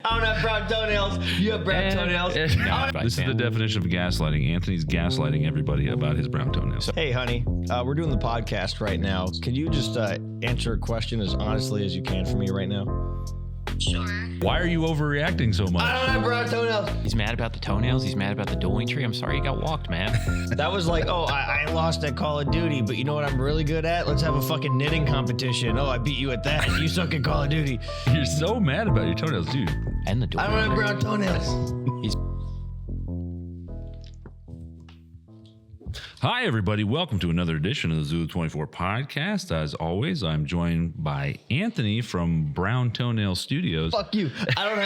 I don't have brown toenails. You have brown toenails. This is the definition of gaslighting. Anthony's gaslighting everybody about his brown toenails. Hey, honey, we're doing the podcast right now. Can you just answer a question as honestly as you can for me right now? Sure. Why are you overreacting so much? I don't have brown toenails. He's mad about the toenails. He's mad about the dueling tree. I'm sorry you got walked, man. That was like, oh, I lost at Call of Duty, but you know what I'm really good at? Let's have a fucking knitting competition. Oh, I beat you at that. You suck at Call of Duty. You're so mad about your toenails, dude. And the dueling I don't have tree. brown toenails. He's Hi, everybody. Welcome to another edition of the Zulu 24 podcast. As always, I'm joined by Anthony from Brown Toenail Studios. Fuck you. I don't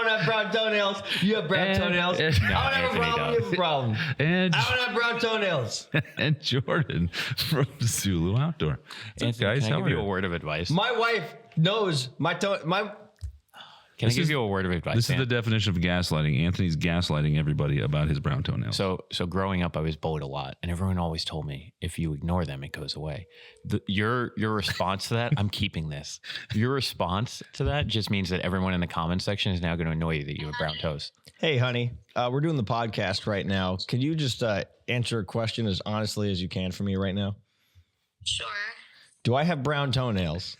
have brown toenails. You have brown toenails. No, I don't have a Anthony problem. You have a problem. And, I don't have brown toenails. and Jordan from Zulu Outdoor. What's up, Anthony, guys? can I How give are you a Oh, word of advice? My wife knows my Can I give you a word of advice? This is the definition of gaslighting. Anthony's gaslighting everybody about his brown toenails. So growing up, I was bullied a lot, and everyone always told me if you ignore them, it goes away. Your response to that, I'm keeping this. Your response to that just means that everyone in the comment section is now going to annoy you that you have brown toes. Hey, honey, we're doing the podcast right now. Can you just answer a question as honestly as you can for me right now? Sure. Do I have brown toenails?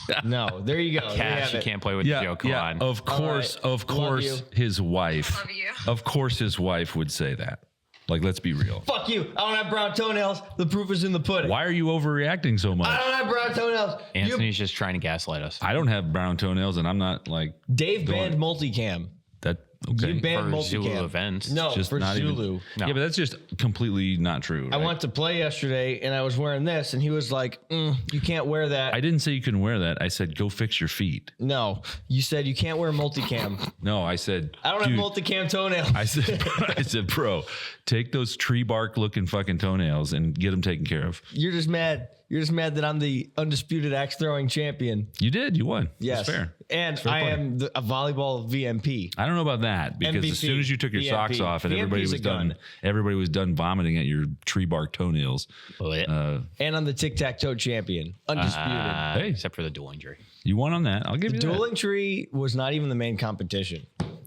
No. No. There you go. There you Cash, have you it. can't play with the joke. Come on. Of course, All right. of course, Love his wife. Love you. Of course, his wife would say that. Like, let's be real. Fuck you. I don't have brown toenails. The proof is in the pudding. Why are you overreacting so much? I don't have brown toenails. Anthony's just trying to gaslight us. I don't have brown toenails, and I'm not like Dave banned multicam. that. Okay. You banned For Zulu multicam. events. No, Just for not even- Zulu. No. Yeah, but that's just completely not true. I right? went to play yesterday and I was wearing this and he was like, you can't wear that. I didn't say you couldn't wear that. I said go fix your feet. No, you said you can't wear multicam. No, I said I don't dude, have multicam toenails. I said, bro, take those tree bark looking fucking toenails and get them taken care of. You're just mad. You're just mad that I'm the undisputed axe throwing champion. You did. You won. Yes. It's fair. And fair I play. am a volleyball VMP. I don't know about that because MVP, as soon as you took your socks VMP. off and VMP 's a gun. everybody was done vomiting at your tree bark toenails. And I'm the tic-tac-toe champion. Undisputed. Hey. Except for the dueling tree. You won on that. I'll give you that. Dueling tree was not even the main competition.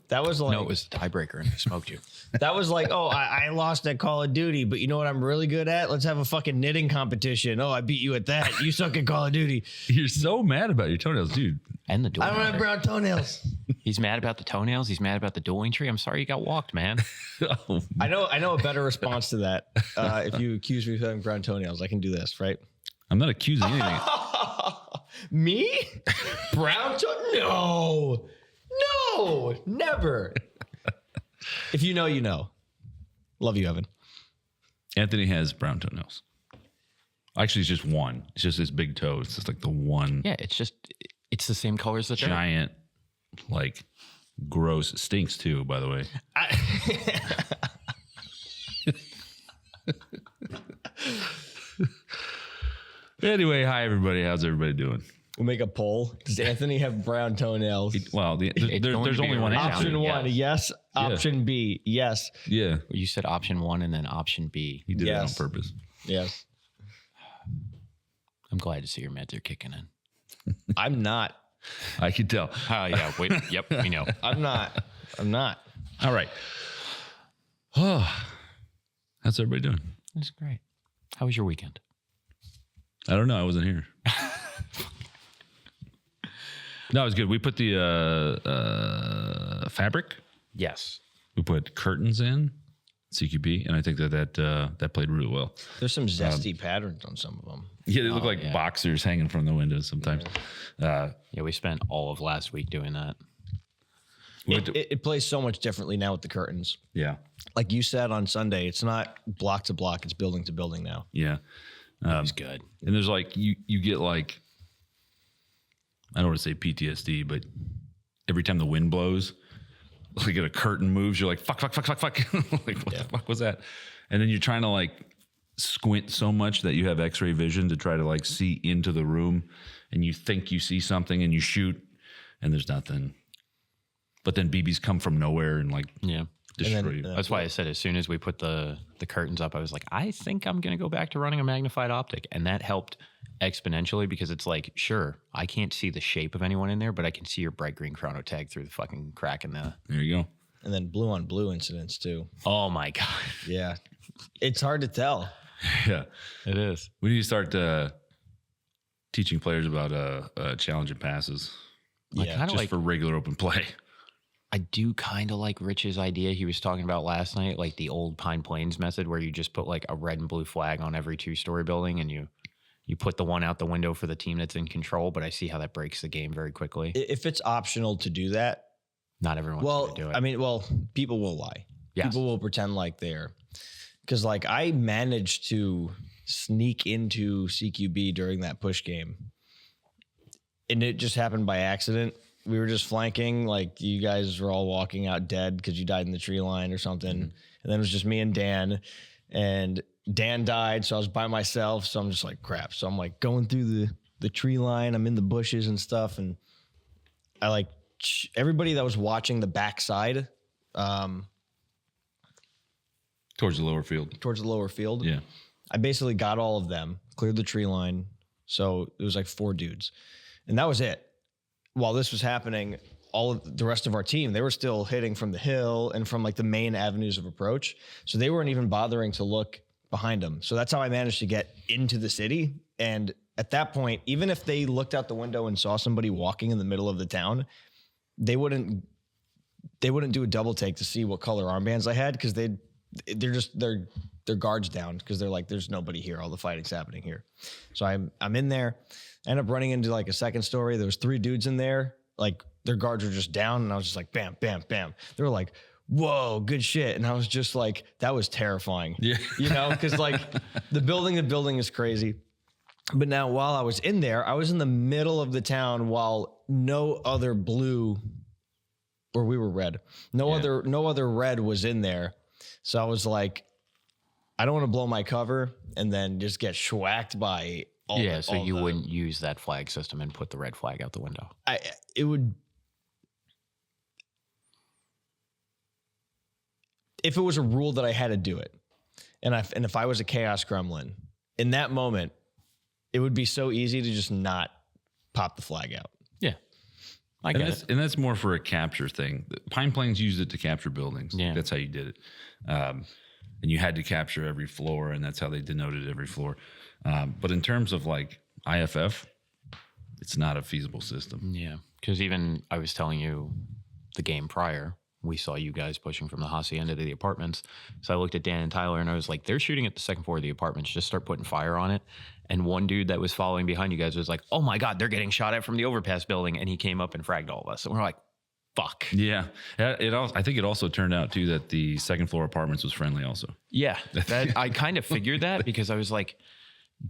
That was like No, it was the tiebreaker, and I smoked you. that was like, oh, I lost at Call of Duty, but you know what I'm really good at? Let's have a fucking knitting competition. Oh, I beat you at that. You suck at Call of Duty. You're so mad about your toenails, dude. And the I dueling don't have tree. brown toenails. He's mad about the toenails. He's mad about the dueling tree. I'm sorry you got walked, man. Oh, I know a better response to that. If you accuse me of having brown toenails, I can do this, right? I'm not accusing anything. Me? Brown toe? No, never. If you know, you know. Love you, Evan. Anthony has brown toenails. Actually, it's just one. It's just his big toe. It's just like the one Yeah, it's the same color as the dirt. giant, like, gross. It stinks too, by the way. Anyway, hi everybody. How's everybody doing? We'll make a poll. Does Anthony have brown toenails? Well, It's going there's to be only one around. answer. Option Yes. one, yes. Option B, yes. Yeah, You said option one and then option B. he did Yes. it on purpose. Yes. I'm glad to see your meds are kicking in. I'm not. I could tell. Oh, yeah. Wait, yep, we know. I'm not. All right. Oh, how's everybody doing? That's great. How was your weekend? I don't know. I wasn't here. No, it was good. We put the fabric. Yes. We put curtains in CQB, and I think that played really well. There's some zesty patterns on some of them. Yeah, they look like yeah. boxers hanging from the windows sometimes. Yeah, we spent all of last week doing that. It plays so much differently now with the curtains. Yeah, Like you said on Sunday, it's not block to block, it's building to building now. yeah. It was good. And there's like you get like, I don't want to say PTSD, but every time the wind blows, like a curtain moves, you're like fuck. Like what the fuck was that? And then you're trying to like squint so much that you have X-ray vision to try to like see into the room, and you think you see something and you shoot, and there's nothing. But then BBs come from nowhere and like Yeah. destroy you. That's why I said as soon as we put the curtains up, I was like, I think I'm going to go back to running a magnified optic. And that helped exponentially because it's like, sure, I can't see the shape of anyone in there, but I can see your bright green chrono tag through the fucking crack in the... There you go. And then blue on blue incidents too. Oh my God. Yeah. It's hard to tell. Yeah. It is. We need to start teaching players about challenging passes. I Yeah. kinda Just like, for regular open play. I do kind of like Rich's idea he was talking about last night, like the old Pine Plains method where you just put like a red and blue flag on every 2-story building and you put the one out the window for the team that's in control, but I see how that breaks the game very quickly. If it's optional to do that, Not everyone's well, going to do it. I mean, well, people will lie. Yes. People will pretend like they're, because like I managed to sneak into CQB during that push game, and it just happened by accident. We were just flanking, like you guys were all walking out dead because you died in the tree line or something, and then it was just me and Dan died, so I was by myself. So I'm just like crap. So I'm like going through the tree line. I'm in the bushes and stuff, and I like everybody that was watching the backside. Towards the lower field. Towards the lower field. Yeah. I basically got all of them, cleared the tree line. So it was like 4 dudes. And that was it. While this was happening, all of the rest of our team, they were still hitting from the hill and from like the main avenues of approach. So they weren't even bothering to look behind them. So that's how I managed to get into the city. And at that point, even if they looked out the window and saw somebody walking in the middle of the town, they wouldn't do a double take to see what color armbands I had because their guards down because they're like, there's nobody here. All the fighting's happening here. So I'm in there. I end up running into like a second story. There was 3 dudes in there. Like their guards were just down, and I was just like, bam, bam, bam. They were like, whoa, good shit. And I was just like, that was terrifying. Yeah. You know, because like the building is crazy. But now while I was in there, I was in the middle of the town while no other blue, or we were red. No other red was in there. So I was like, I don't want to blow my cover and then just get schwacked by all so you wouldn't use that flag system and put the red flag out the window. It would, if it was a rule that I had to do it, and if I was a chaos gremlin in that moment, it would be so easy to just not pop the flag out. Yeah. I get it. And that's more for a capture thing. Pine Plains used it to capture buildings. Yeah. That's how you did it. And you had to capture every floor, and that's how they denoted every floor. But in terms of like IFF, it's not a feasible system. Yeah. Because even I was telling you the game prior, we saw you guys pushing from the hacienda to the apartments. So I looked at Dan and Tyler and I was like, they're shooting at the second floor of the apartments. Just start putting fire on it. And one dude that was following behind you guys was like, oh my God, they're getting shot at from the overpass building. And he came up and fragged all of us. And we're like, fuck. Yeah. I think it also turned out too that the second floor apartments was friendly also. Yeah. I kind of figured that because I was like,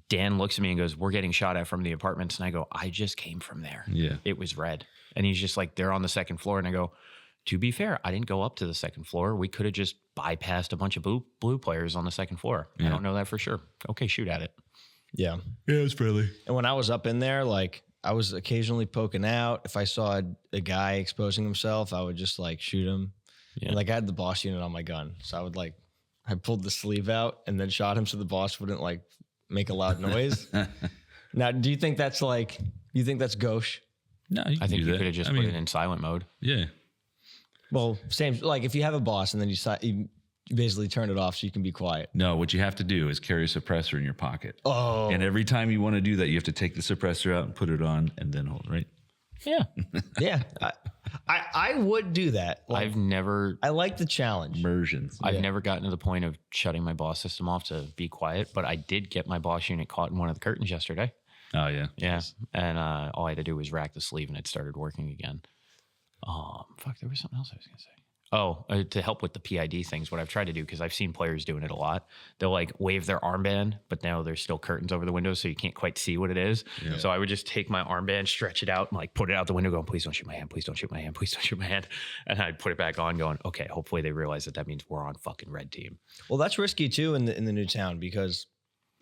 Dan looks at me and goes, we're getting shot at from the apartments. And I go, I just came from there. Yeah. It was red. And he's just like, they're on the second floor. And I go, to be fair, I didn't go up to the second floor. We could have just bypassed a bunch of blue players on the second floor. Yeah. I don't know that for sure. Okay, shoot at it. Yeah. Yeah, it's friendly. And when I was up in there, like I was occasionally poking out. If I saw a guy exposing himself, I would just like shoot him. Yeah. And like I had the boss unit on my gun. So I pulled the sleeve out and then shot him so the boss wouldn't like make a loud noise. Now, do you think that's gauche? No, you can I think do you that. could have just put it in silent mode. Yeah. Well, same, like if you have a boss and then you basically turn it off so you can be quiet. No, what you have to do is carry a suppressor in your pocket. Oh. And every time you want to do that, you have to take the suppressor out and put it on and then hold, right? Yeah. Yeah. I would do that. Like, I like the challenge. Immersions. I've never gotten to the point of shutting my boss system off to be quiet, but I did get my boss unit caught in one of the curtains yesterday. Oh, yeah. Yeah. And all I had to do was rack the sleeve and it started working again. Fuck, there was something else I was going to say. Oh, to help with the PID things, what I've tried to do, because I've seen players doing it a lot, they'll like wave their armband, but now there's still curtains over the window, so you can't quite see what it is. Yeah. So I would just take my armband, stretch it out, and like put it out the window, going, please don't shoot my hand, please don't shoot my hand, please don't shoot my hand. And I'd put it back on, going, okay, hopefully they realize that means we're on fucking red team. Well, that's risky too in the new town because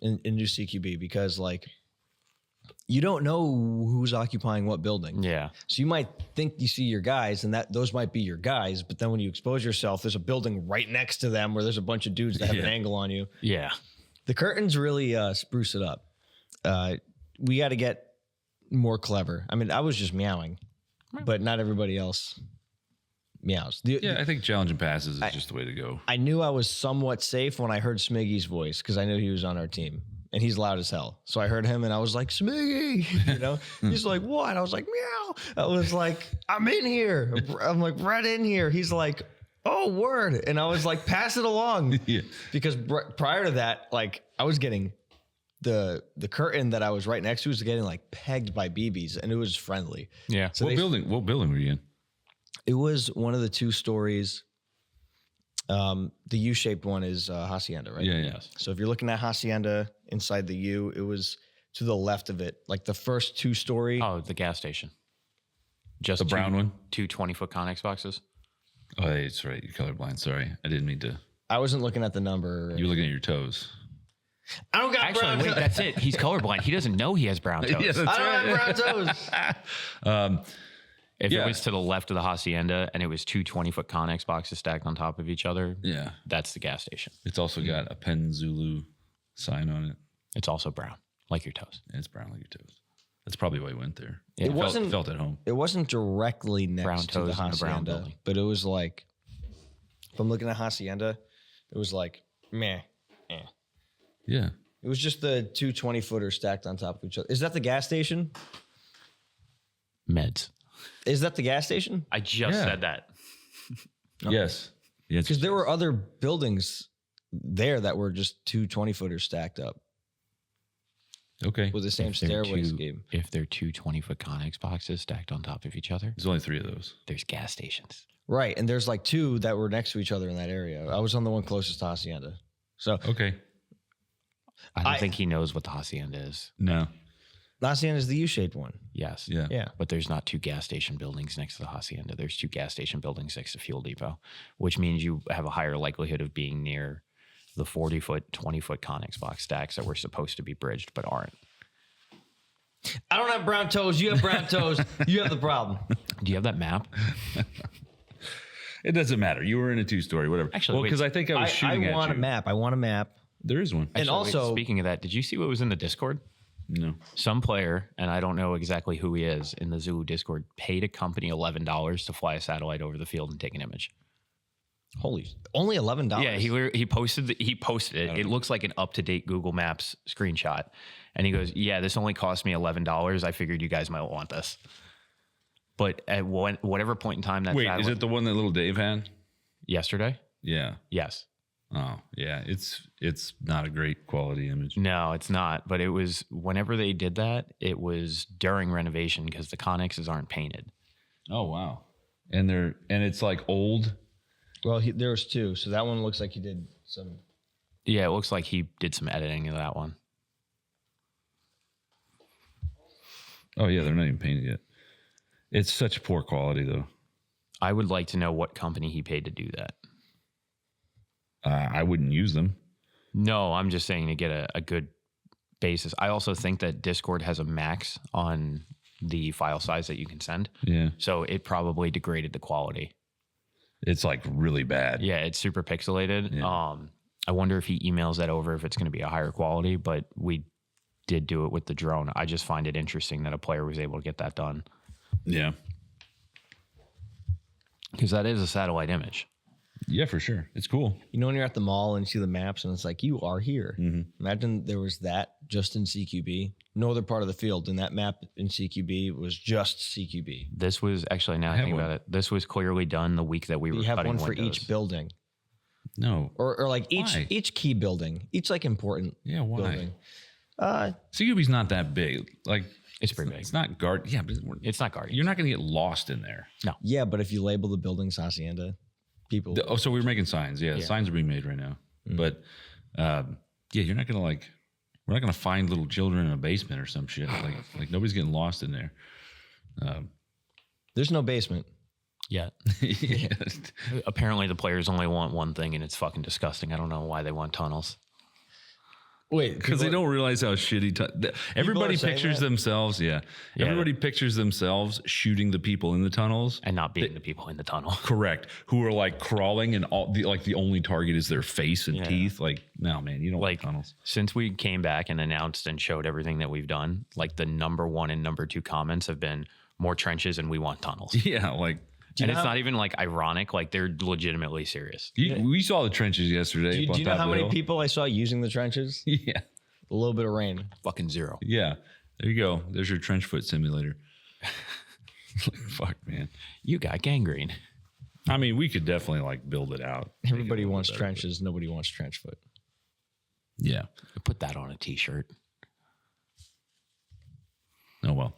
in new CQB, because like you don't know who's occupying what building. Yeah. So you might think you see your guys and that those might be your guys, but then when you expose yourself, there's a building right next to them where there's a bunch of dudes that have an angle on you. Yeah. The curtains really spruce it up. We got to get more clever. I mean, I was just meowing, but not everybody else meows. I think challenging passes is just the way to go. I knew I was somewhat safe when I heard Smiggy's voice because I knew he was on our team. And he's loud as hell. So I heard him and I was like, Smiggy, you know? He's like, what? I was like, meow. I was like, I'm in here. I'm like, right in here. He's like, oh, word. And I was like, pass it along. Yeah. Because prior to that, like I was getting the curtain that I was right next to was getting like pegged by BBs and it was friendly. Yeah. So What building were you in? it was one of the 2 stories. The U-shaped one is Hacienda, right? Yeah, yeah. So if you're looking at Hacienda inside the U, it was to the left of it, like the first 2-story. Oh, the gas station. Just The brown one? 2 20-foot Connex boxes. Oh, hey, that's right. You're colorblind. Sorry. I didn't mean to. I wasn't looking at the number. You were looking at your toes. I don't got Actually, brown wait, toes. that's it. He's colorblind. He doesn't know he has brown toes. Yeah, that's I don't right. have brown toes. If Yeah. it was to the left of the Hacienda and it was 2 20-foot Connex boxes stacked on top of each other, Yeah. that's the gas station. It's also got a Penn Zulu sign on it. It's also brown, like your toes. And it's brown like your toes. That's probably why I went there. Yeah. It wasn't- felt at home. It wasn't directly next Brown to the toes in the brown Hacienda, building. but it was like, if I'm looking at Hacienda, it was like, meh. Yeah. It was just the 2 20-footers stacked on top of each other. Is that the gas station? Meds. Is that the gas station? I just Yeah. said that. Yes. Yeah. Because there were other buildings there that were just 2 20-footers stacked up Okay. with the same If they're stairway two- scheme. If they're 2 20-foot Connex boxes stacked on top of each other, There's only 3 of those. there's gas stations. Right. And there's like 2 that were next to each other in that area. I was on the one closest to Hacienda. So Okay. I don't think he knows what the Hacienda is. No. Hacienda is the U-shaped one. Yes. Yeah. Yeah. But there's not 2 gas station buildings next to the Hacienda. There's 2 gas station buildings next to Fuel Depot, which means you have a higher likelihood of being near the 40-foot, 20-foot Connex box stacks that were supposed to be bridged but aren't. I don't have brown toes. You have brown toes. You have the problem. Do you have that map? It doesn't matter. You were in a 2-story, whatever. Actually, well, wait. because I think I was shooting I at want you. a map. I want a map. There is one. And Actually, wait, also, speaking of that, did you see what was in the Discord? No. Some player, and I don't know exactly who he is, in the Zulu Discord paid a company $11 to fly a satellite over the field and take an image. only $11. Yeah, he posted it. It looks like an up-to-date Google Maps screenshot, and he goes, "Yeah, this only cost me $11. I figured you guys might want this." But at whatever point in time that Wait, satellite, is it the one that little Dave had? yesterday? Yeah. Yes. Oh, yeah. It's not a great quality image. No, it's not. But it was whenever they did that, it was during renovation because the connexes aren't painted. Oh, wow. And it's like old. Well, there was 2. So that one looks like he did some. Yeah, it looks like he did some editing of that one. Oh, yeah. They're not even painted yet. It's such poor quality, though. I would like to know what company he paid to do that. I wouldn't use them. No, I'm just saying to get a good basis. I also think that Discord has a max on the file size that you can send. Yeah. So it probably degraded the quality. It's like really bad. Yeah, it's super pixelated. Yeah. I wonder if he emails that over if it's going to be a higher quality, but we did do it with the drone. I just find it interesting that a player was able to get that done. Yeah. Because that is a satellite image. Yeah, for sure. It's cool. You know when you're at the mall and you see the maps and it's like, you are here. Imagine there was that just in CQB. No other part of the field. And that map in CQB was just CQB. This was actually, now I have think one. about it, this was clearly done the week that we were You have cutting one for windows. each building. No. Or like Why? each key building. Each like important Yeah, why? building. CQB's not that big. Like It's pretty big. It's not guard. Yeah, but It's not Guardian. you're not going to get lost in there. Yeah, but if you label the buildings Hacienda, people. Oh, so we were making signs. Yeah, signs are being made right now. But yeah, you're not going to like. We're not going to find little children in a basement or some shit. Like nobody's getting lost in there. There's no basement. Yeah. Yeah. Apparently the players only want one thing and it's fucking disgusting. I don't know why they want tunnels. Wait, because they don't realize how shitty. Everybody saying pictures that? themselves. Yeah. Everybody pictures themselves shooting the people in the tunnels. And not being the people in the tunnel. Correct. Who are like crawling and the only target is their face and teeth. Like, no, man, you don't like tunnels. Since we came back and announced and showed everything that we've done, like the number 1 and number 2 comments have been more trenches and we want tunnels. Yeah, like. And it's not even like ironic. Like they're legitimately serious. We saw the trenches yesterday. Do you know how many people I saw using the trenches? Yeah. A little bit of rain. Fucking 0. Yeah. There you go. There's your trench foot simulator. Fuck, man. You got gangrene. I mean, we could definitely like build it out. Everybody wants trenches. Nobody wants trench foot. Yeah. Put that on a t-shirt. Oh, well.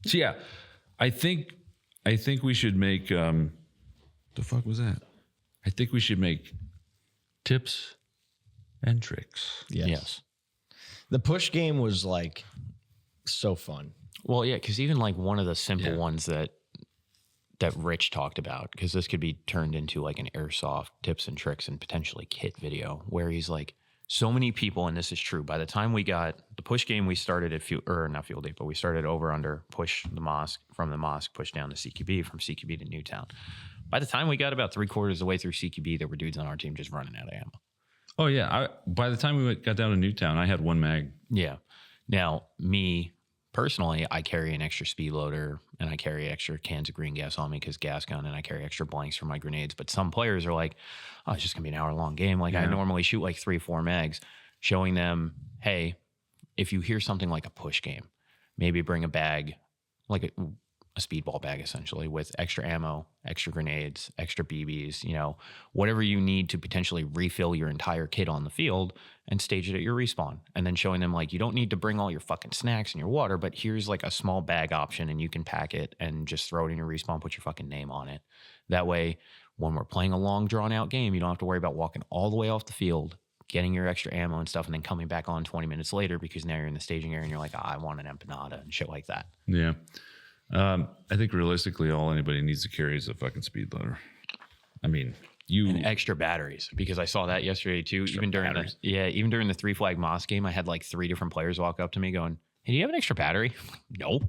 So, yeah. I think we should make the fuck was that? I think we should make tips and tricks. Yes. The push game was like so fun. Well, yeah, because even like one of the simple ones that Rich talked about, because this could be turned into like an Airsoft tips and tricks and potentially kit video, where he's like, so many people, and this is true, by the time we got the push game, we started at not Field 8, but we started over under, push the mosque, from the mosque, push down to CQB, from CQB to Newtown. By the time we got about 3/4 of the way through CQB, there were dudes on our team just running out of ammo. Oh, yeah. By the time we got down to Newtown, I had 1 mag. Yeah. Now, me personally, I carry an extra speed loader and I carry extra cans of green gas on me because gas gun, and I carry extra blanks for my grenades. But some players are like, oh, it's just gonna be an hour-long game. Like I normally shoot like 3-4 mags, showing them, hey, if you hear something like a push game, maybe bring a bag, like a speedball bag essentially, with extra ammo, extra grenades, extra BBs, whatever you need to potentially refill your entire kit on the field, and stage it at your respawn. And then showing them like, you don't need to bring all your fucking snacks and your water, but here's like a small bag option and you can pack it and just throw it in your respawn, put your fucking name on it. That way, when we're playing a long drawn out game, you don't have to worry about walking all the way off the field, getting your extra ammo and stuff, and then coming back on 20 minutes later because now you're in the staging area and you're like, I want an empanada and shit like that. Yeah. I think realistically, all anybody needs to carry is a fucking speed loader. I mean, and extra batteries, because I saw that yesterday too. Even during the 3 flag Moss game, I had like 3 different players walk up to me going, hey, do you have an extra battery? No.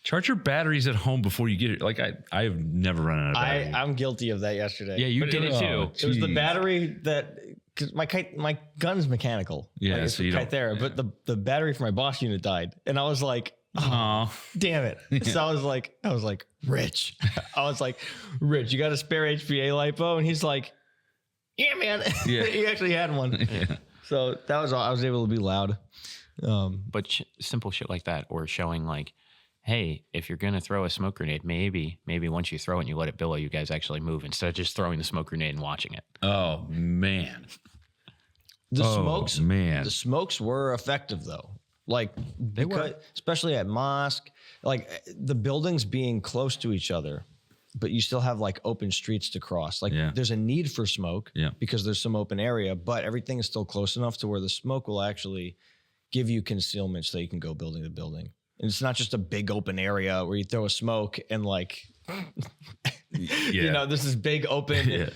Charge your batteries at home before you get it. Like I have never run out of batteries. I'm guilty of that yesterday. Yeah, you did it too. It was the battery that, because my gun's mechanical. Yeah, like, so you don't. there, but the battery for my boss unit died, and I was like, oh, damn it. So I was like, Rich. I was like, Rich, you got a spare HPA lipo? And he's like, yeah, man. Yeah. He actually had one. Yeah. So that was all. I was able to be loud. But simple shit like that, or showing like, hey, if you're going to throw a smoke grenade, maybe once you throw it and you let it billow, you guys actually move instead of just throwing the smoke grenade and watching it. Oh, man. The smokes were effective though. Like they were, especially at mosque, like the buildings being close to each other, but you still have like open streets to cross. Like there's a need for smoke because there's some open area, but everything is still close enough to where the smoke will actually give you concealment so you can go building to building. And it's not just a big open area where you throw a smoke and like, this is big open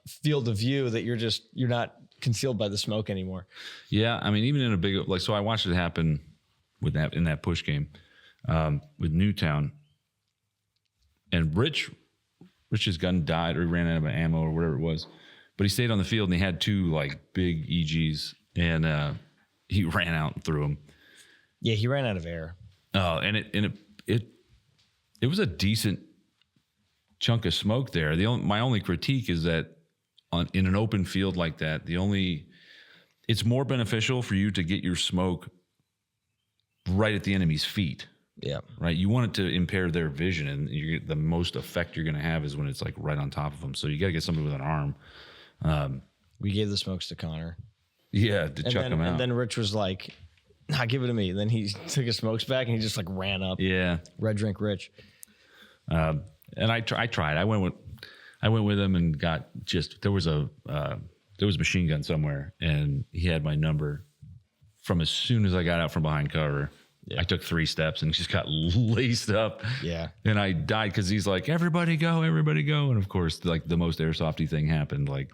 field of view that you're not concealed by the smoke anymore. Yeah, I mean, even in a big so I watched it happen in that push game with Newtown, and Rich's gun died or he ran out of ammo or whatever it was, but he stayed on the field and he had 2 like big EGs and he ran out and threw them. Yeah, he ran out of air. Oh, and it was a decent chunk of smoke there. My only critique is that in an open field like that, it's more beneficial for you to get your smoke right at the enemy's feet. Yeah. Right. You want it to impair their vision, and the most effect you're going to have is when it's like right on top of them. So you got to get somebody with an arm. We gave the smokes to Connor. Yeah, to chuck them out. And then Rich was like, nah, give it to me. Then he took his smokes back and he just like ran up. Yeah. Red drink Rich. And I tried. I went with him and got there was a machine gun somewhere, and he had my number from as soon as I got out from behind cover. Yeah. I took 3 steps and just got laced up. Yeah. And I died because he's like, everybody go. And of course, like the most airsofty thing happened. Like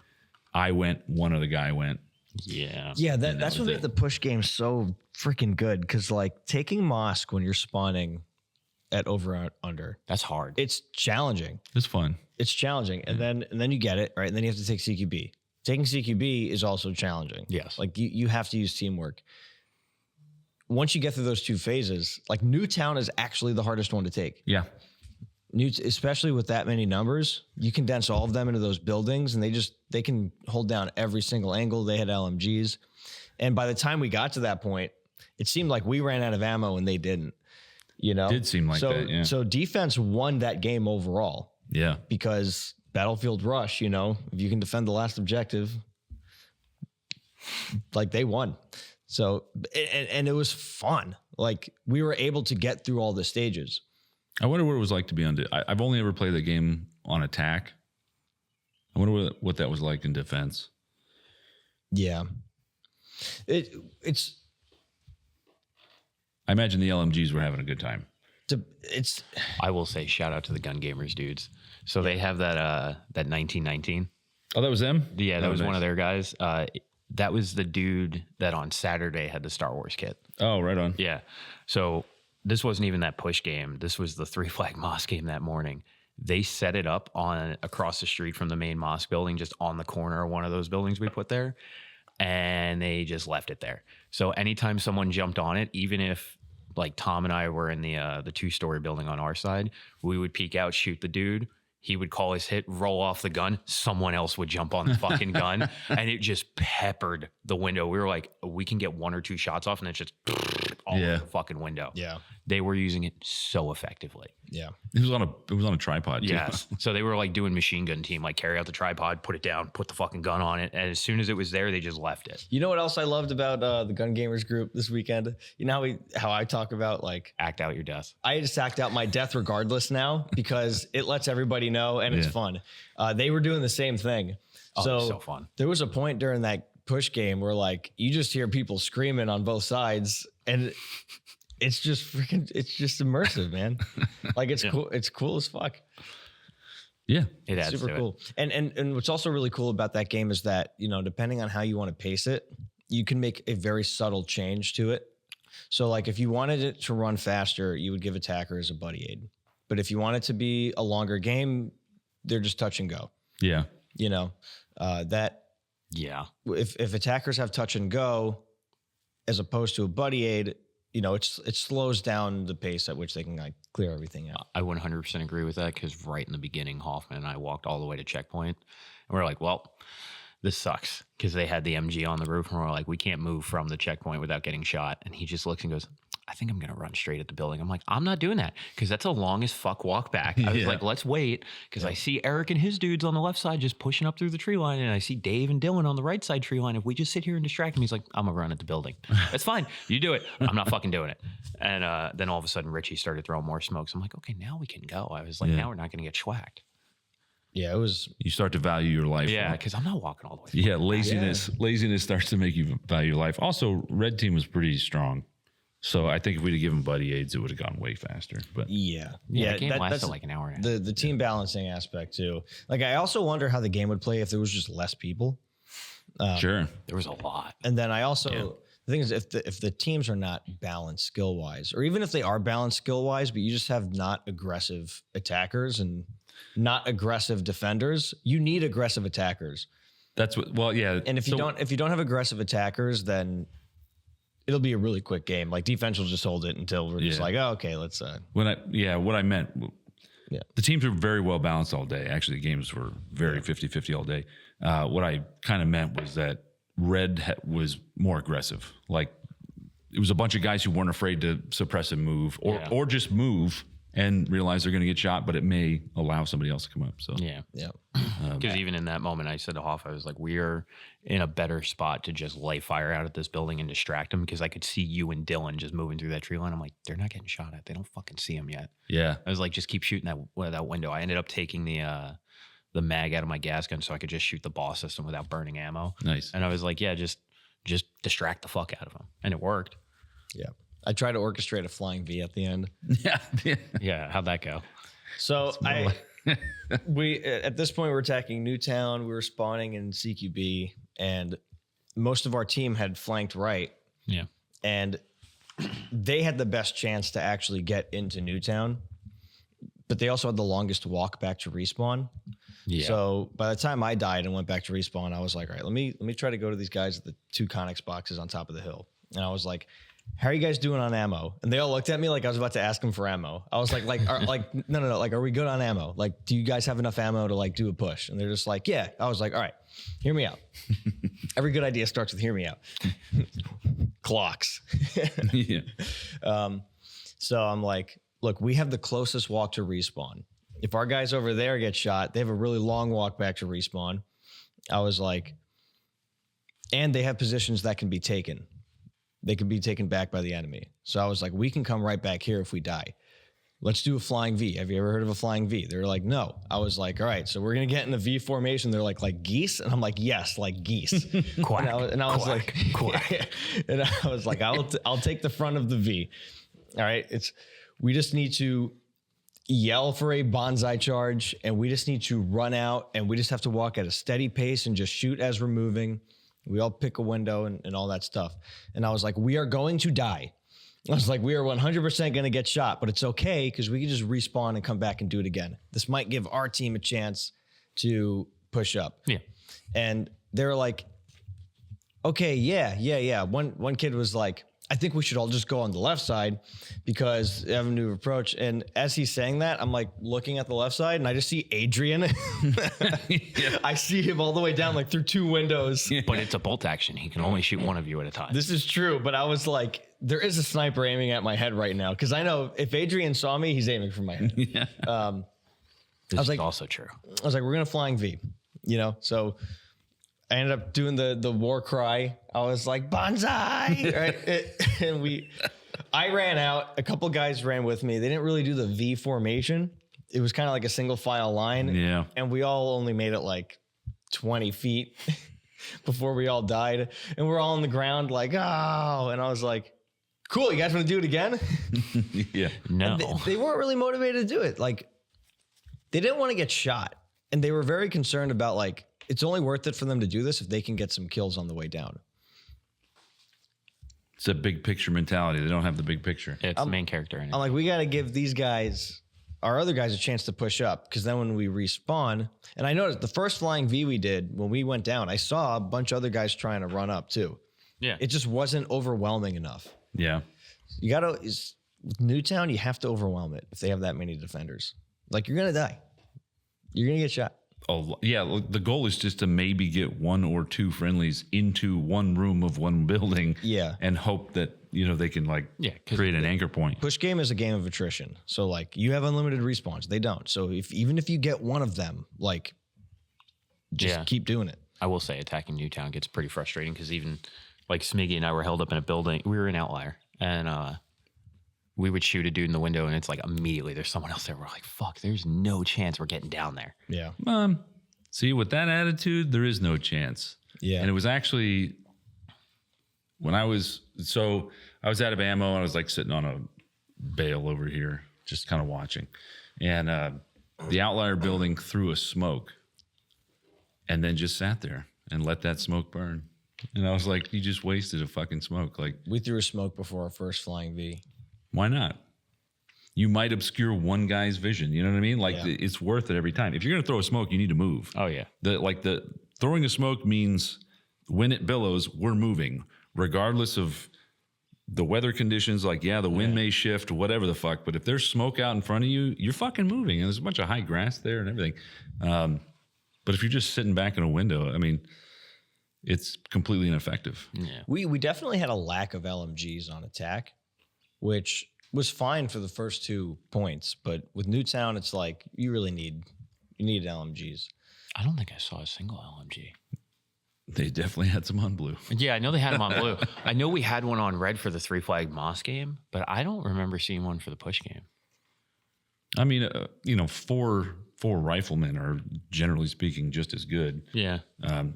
I went, one other guy went. Yeah. Yeah, that that's what was made it. the push game so freaking good. Because like taking mosque when you're spawning at over or under, That's hard. it's challenging. It's fun. It's challenging, and then you get it right, and then you have to take CQB. Taking CQB is also challenging. Yes. like you have to use teamwork. Once you get through those two phases, like Newtown is actually the hardest one to take. Yeah. Especially with that many numbers, you condense all of them into those buildings, and they can hold down every single angle. They had LMGs, and by the time we got to that point, it seemed like we ran out of ammo and they didn't. You know, Did seem like so, that, yeah. So defense won that game overall Yeah. because Battlefield Rush. You know, if you can defend the last objective, like they won. So and it was fun. Like we were able to get through all the stages. I wonder what it was like to be on. I've only ever played the game on attack. I wonder what that was like in defense. Yeah, it's I imagine the LMGs were having a good time. it's I will say shout out to the Gun Gamers dudes. So they have that 1919. Oh, that was them? Yeah, that Oh, was one nice. of their guys. That was the dude that on Saturday had the Star Wars kit. Oh, right on. Yeah. So this wasn't even that push game. This was the 3 Flag Mosque game that morning. They set it up on across the street from the main mosque building, just on the corner of one of those buildings we put there. And they just left it there. So anytime someone jumped on it, even if like Tom and I were in the 2-story building on our side, we would peek out, shoot the dude. He would call his hit, roll off the gun. Someone else would jump on the fucking gun, and it just peppered the window. We were like, we can get 1 or 2 shots off, and it's just all over the fucking window. yeah. They were using it so effectively. Yeah. It was on a tripod too. Yes. So they were like doing machine gun team, like carry out the tripod, put it down, put the fucking gun on it, and as soon as it was there, they just left it. You know what else I loved about the Gun Gamers group this weekend? You know how I talk about like Act out your death. I just act out my death regardless now because it lets everybody know and it's Yeah. fun. They were doing the same thing. Oh, it was so fun. There was a point during that push game where like you just hear people screaming on both sides and it's just immersive, man. Like it's cool. It's cool as fuck. Yeah. It adds Super to cool. And what's also really cool about that game is that, you know, depending on how you want to pace it, you can make a very subtle change to it. So like if you wanted it to run faster, you would give attackers a buddy aid. But if you want it to be a longer game, they're just touch and go. Yeah. You know, that Yeah. if attackers have touch and go as opposed to a buddy aid, you know, it slows down the pace at which they can like clear everything out. I 100% agree with that because right in the beginning, Hoffman and I walked all the way to checkpoint and we're like, well, this sucks because they had the MG on the roof and we're like, we can't move from the checkpoint without getting shot. And he just looks and goes, I think I'm going to run straight at the building. I'm like, I'm not doing that because that's a long as fuck walk back. I was Yeah. like, let's wait because I see Eric and his dudes on the left side just pushing up through the tree line. And I see Dave and Dylan on the right side tree line. If we just sit here and distract him, he's like, I'm going to run at the building. That's fine. You do it. I'm not fucking doing it. And then all of a sudden, Richie started throwing more smokes. I'm like, okay, now we can go. I was like, Yeah. now we're not going to get schwacked. Yeah, it was. You start to value your life. Yeah, more. because I'm not walking all the way. Yeah. Laziness starts to make you value your life. Also, red team was pretty strong. So I think if we'd have given buddy aids, it would have gone way faster. But Yeah, Yeah, the game lasted that's like an hour and a half. the team balancing aspect too. Like I also wonder how the game would play if there was just less people. sure. There was a lot. And then I also the thing is if the teams are not balanced skill wise, or even if they are balanced skill wise, but you just have not aggressive attackers and not aggressive defenders, you need aggressive attackers. That's what. Well, yeah. And if you don't have aggressive attackers, then it'll be a really quick game. Like defense will just hold it until we're just Yeah. like, oh, okay, let's. what I meant. Yeah. The teams were very well balanced all day. Actually, the games were very 50-50 all day. What I kind of meant was that red was more aggressive. Like it was a bunch of guys who weren't afraid to suppress and move, or just move and realize they're going to get shot, but it may allow somebody else to come up. So Yeah. Yeah. Because even in that moment, I said to Hoff, I was like, we are in a better spot to just lay fire out at this building and distract them because I could see you and Dylan just moving through that tree line. I'm like, they're not getting shot at. They don't fucking see them yet. yeah, I was like, just keep shooting that window. I ended up taking the mag out of my gas gun so I could just shoot the boss system without burning ammo. nice. And I was like, yeah, just distract the fuck out of them. And it worked. Yeah. I tried to orchestrate a flying V at the end. Yeah, yeah. Yeah. How'd that go? So we at this point we're attacking Newtown. We were spawning in CQB, and most of our team had flanked right. Yeah. And they had the best chance to actually get into Newtown, but they also had the longest walk back to respawn. Yeah. So by the time I died and went back to respawn, I was like, all right, let me try to go to these guys at the 2 Connex boxes on top of the hill. And I was like, how are you guys doing on ammo? And they all looked at me like I was about to ask them for ammo. I was like, no. Like, are we good on ammo? Like, do you guys have enough ammo to like do a push? And they're just like, yeah. I was like, all right, hear me out. Every good idea starts with hear me out. Clocks. Yeah. So I'm like, look, we have the closest walk to respawn. If our guys over there get shot, they have a really long walk back to respawn. I was like, and they have positions that can be taken. They can be taken back by the enemy. So I was like, we can come right back here if we die. Let's do a flying V. Have you ever heard of a flying V? They were like, no. I was like, all right, so we're going to get in a V formation. They're like geese? And I'm like, yes, like geese. Quack. And I was like, quack. And I was like, I'll take the front of the V. All right, we just need to yell for a bonsai charge, and we just need to run out, and we just have to walk at a steady pace and just shoot as we're moving. We all pick a window and all that stuff. And I was like, we are going to die. I was like, we are 100% going to get shot, but it's okay because we can just respawn and come back and do it again. This might give our team a chance to push up. Yeah. And they're like, okay, yeah. One kid was like, I think we should all just go on the left side because they have a new approach. And as he's saying that, I'm like looking at the left side and I just see Adrian. Yeah. I see him all the way down, like through 2 windows. But it's a bolt action. He can only shoot one of you at a time. This is true, but I was like, there is a sniper aiming at my head right now because I know if Adrian saw me, he's aiming for my head. Yeah. This was is like- also true. I was like, we're gonna flying V, so I ended up doing the war cry. I was like, bonsai, right? And I ran out. A couple guys ran with me. They didn't really do the V formation. It was kind of like a single file line. Yeah. And we all only made it like 20 feet before we all died. And we're all on the ground like, oh. And I was like, cool, you guys want to do it again? Yeah. No. They weren't really motivated to do it. Like, they didn't want to get shot. And they were very concerned about like, it's only worth it for them to do this if they can get some kills on the way down. It's a big picture mentality. They don't have the big picture. It's the main character in it. I'm like, we got to give these guys, our other guys, a chance to push up. Because then when we respawn, and I noticed the first flying V we did, when we went down, I saw a bunch of other guys trying to run up too. Yeah. It just wasn't overwhelming enough. Yeah. You got to, with Newtown, you have to overwhelm it if they have that many defenders. Like, you're going to die. You're going to get shot. Oh, yeah. Look, the goal is just to maybe get 1 or 2 friendlies into one room of one building. Yeah. And hope that, they can Yeah, 'cause create an anchor point. Push game is a game of attrition. So like you have unlimited respawns. They don't. So even if you get one of them, like just keep doing it. I will say attacking Newtown gets pretty frustrating because even like Smiggy and I were held up in a building. We were in Outlier and we would shoot a dude in the window and it's like immediately there's someone else there. We're like, fuck, there's no chance we're getting down there. Yeah. See, with that attitude, there is no chance. Yeah. And it was actually when I was out of ammo and I was like sitting on a bale over here, just kind of watching. And the Outlier building threw a smoke and then just sat there and let that smoke burn. And I was like, you just wasted a fucking smoke. Like, We threw a smoke before our first flying V. why not? You might obscure one guy's vision. You know what I mean? Like, Yeah. it's worth it every time. If you're going to throw a smoke, you need to move. Oh yeah. The throwing a smoke means when it billows, we're moving, regardless of the weather conditions. Like, the wind may shift, whatever the fuck. But if there's smoke out in front of you, you're fucking moving. And there's a bunch of high grass there and everything. But if you're just sitting back in a window, I mean, it's completely ineffective. Yeah. We definitely had a lack of LMGs on attack, which was fine for the first 2 points. But with Newtown, it's like you need LMGs. I don't think I saw a single LMG. They definitely had some on blue. Yeah, I know they had them on blue. I know we had one on red for the 3 Flag Moss game, but I don't remember seeing one for the push game. I mean, four riflemen are generally speaking just as good. Yeah.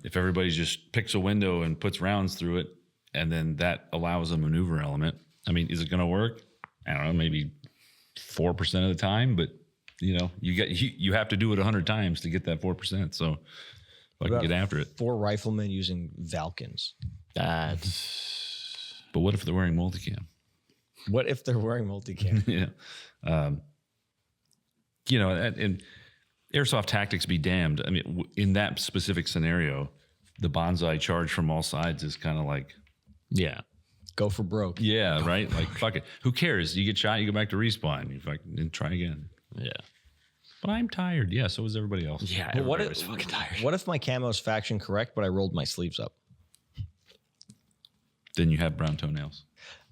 If everybody just picks a window and puts rounds through it, and then that allows a maneuver element. I mean, is it going to work? I don't know, maybe 4% of the time, but you have to do it 100 times to get that 4%. So I can get after it. 4 riflemen using Valkyns. That's But what if they're wearing multicam? What if they're wearing multicam? Yeah. And airsoft tactics be damned. I mean, in that specific scenario, the bonsai charge from all sides is kind of like, yeah. Go for broke. yeah, right? Like, fuck it. Who cares? You get shot, you go back to respawn. You fucking try again. Yeah. But I'm tired. Yeah, so is everybody else. Yeah. But what Everybody if, was fucking tired. what if my camo is faction correct, but I rolled my sleeves up? Then you have brown toenails.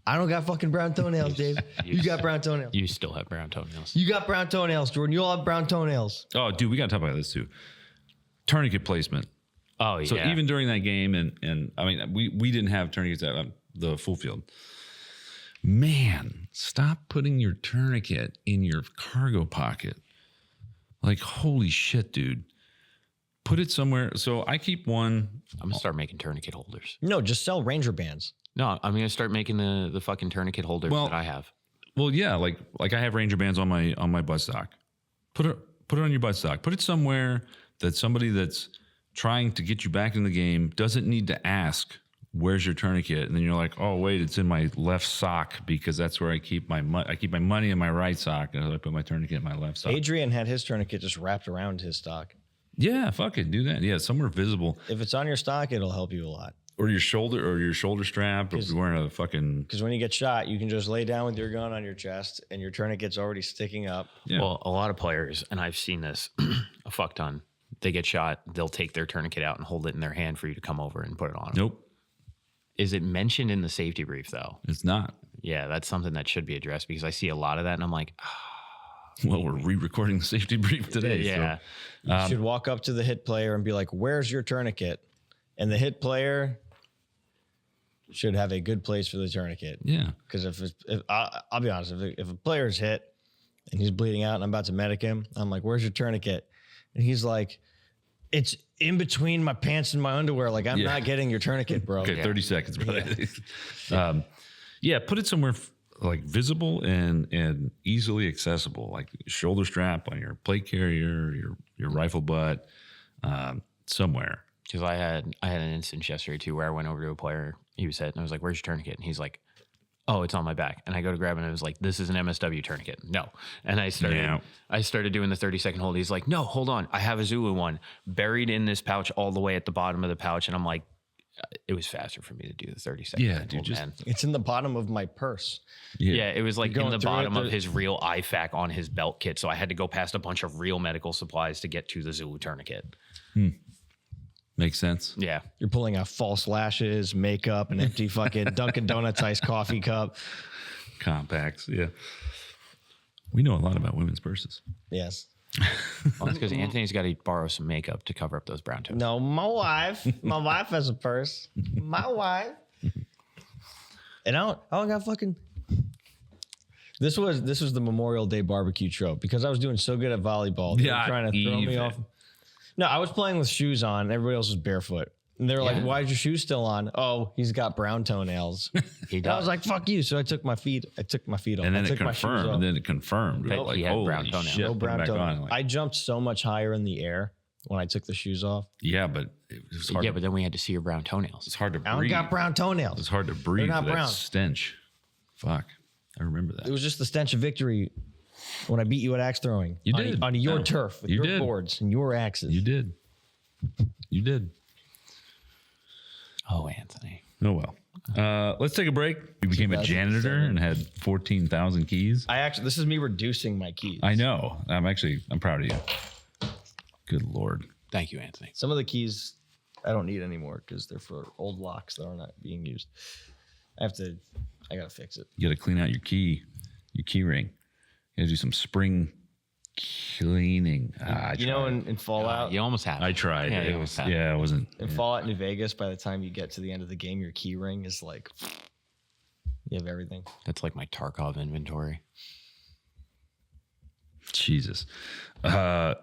I don't got fucking brown toenails, Dave. You got brown toenails. You still have brown toenails. You got brown toenails, Jordan. You all have brown toenails. Oh, dude, we got to talk about this too. Tourniquet placement. Oh, yeah. So even during that game, and I mean, we didn't have tourniquets at the full field. Man, stop putting your tourniquet in your cargo pocket. Like, holy shit, dude. Put it somewhere. So I keep one. I'm going to start making tourniquet holders. No, just sell Ranger bands. No, I'm going to start making the fucking tourniquet holders Well, that I have. Well, yeah, like I have Ranger bands on my buttstock. Put it on your buttstock. Put it somewhere that somebody that's trying to get you back in the game doesn't need to ask, where's your tourniquet? And then you're like, oh wait, it's in my left sock because that's where I keep my money in my right sock, and I put my tourniquet in my left sock. Adrian had his tourniquet just wrapped around his stock. Yeah, fuck it, do that. Yeah, somewhere visible, If it's on your stock, it'll help you a lot. or your shoulder strap, or if you're wearing a fucking Because when you get shot, you can just lay down with your gun on your chest and your tourniquet's already sticking up. yeah. Well, a lot of players, and I've seen this a fuck ton, they get shot, they'll take their tourniquet out and hold it in their hand for you to come over and put it on them. Nope, Is it mentioned in the safety brief, though? it's not. Yeah, that's something that should be addressed because I see a lot of that and I'm like, Well, we're re-recording the safety brief today. yeah. You should walk up to the hit player and be like, where's your tourniquet? And the hit player should have a good place for the tourniquet. Yeah. Because I'll be honest, if a player's hit and he's bleeding out and I'm about to medic him, I'm like, where's your tourniquet? And he's like, it's in between my pants and my underwear. Like, I'm not getting your tourniquet, bro. Okay, 30 seconds, bro. Yeah, put it somewhere like visible and easily accessible, like shoulder strap on your plate carrier, your rifle butt, somewhere. Because I had an instance yesterday too where I went over to a player, he was hit, and I was like, where's your tourniquet? And he's like, oh, it's on my back. And I go to grab it and I was like, this is an MSW tourniquet. No. And I started doing the 30-second hold. He's like, no, hold on. I have a Zulu one buried in this pouch all the way at the bottom of the pouch. And I'm like, it was faster for me to do the 30-second Yeah, hold, dude, just- man. It's in the bottom of my purse. Yeah, it was like You're in going the through it, bottom of his real IFAC on his belt kit. So I had to go past a bunch of real medical supplies to get to the Zulu tourniquet. Makes sense. Yeah. You're pulling out false lashes, makeup, an empty fucking Dunkin' Donuts iced coffee cup. Compacts. Yeah. We know a lot about women's purses. Yes. Well, that's because Anthony's got to borrow some makeup to cover up those brown toes. No, my wife has a purse. My wife. And I don't got fucking. This was the Memorial Day barbecue trope because I was doing so good at volleyball. They were Yeah, trying to throw me even. off. No, I was playing with shoes on. Everybody else was barefoot. And they were like, why is your shoes still on? Oh, he's got brown toenails. He And I was does. like, fuck you. So I took my feet off. And then I it took my shoes confirmed. off. And then it confirmed. But Like, he had holy brown toenails. shit. No put 'em brown back toenails. on. Like, I jumped so much higher in the air when I took the shoes off. yeah, but it was hard. Yeah, but then we had to see your brown It's toenails. hard to I don't breathe. got brown toenails. It's hard to breathe. not With that brown. stench. Fuck. I remember It that. was just the stench of victory when I beat you at axe throwing. You on, did. on your No. turf with You your did. boards and your axes. You did. You did. Oh, Anthony. Oh well. Let's take a break. We became a janitor and had 14,000 keys. This is me reducing my keys. I know. I'm proud of you. Good Lord. Thank you, Anthony. Some of the keys I don't need anymore because they're for old locks that are not being used. I gotta fix it. You got to clean out your key ring. You got to do some spring cleaning. You know, in Fallout, You almost had it. I tried. Yeah, it you was, almost had it. yeah, it wasn't. in Fallout New Vegas, by the time you get to the end of the game, your key ring is like you have everything. That's like my Tarkov inventory. Jesus. I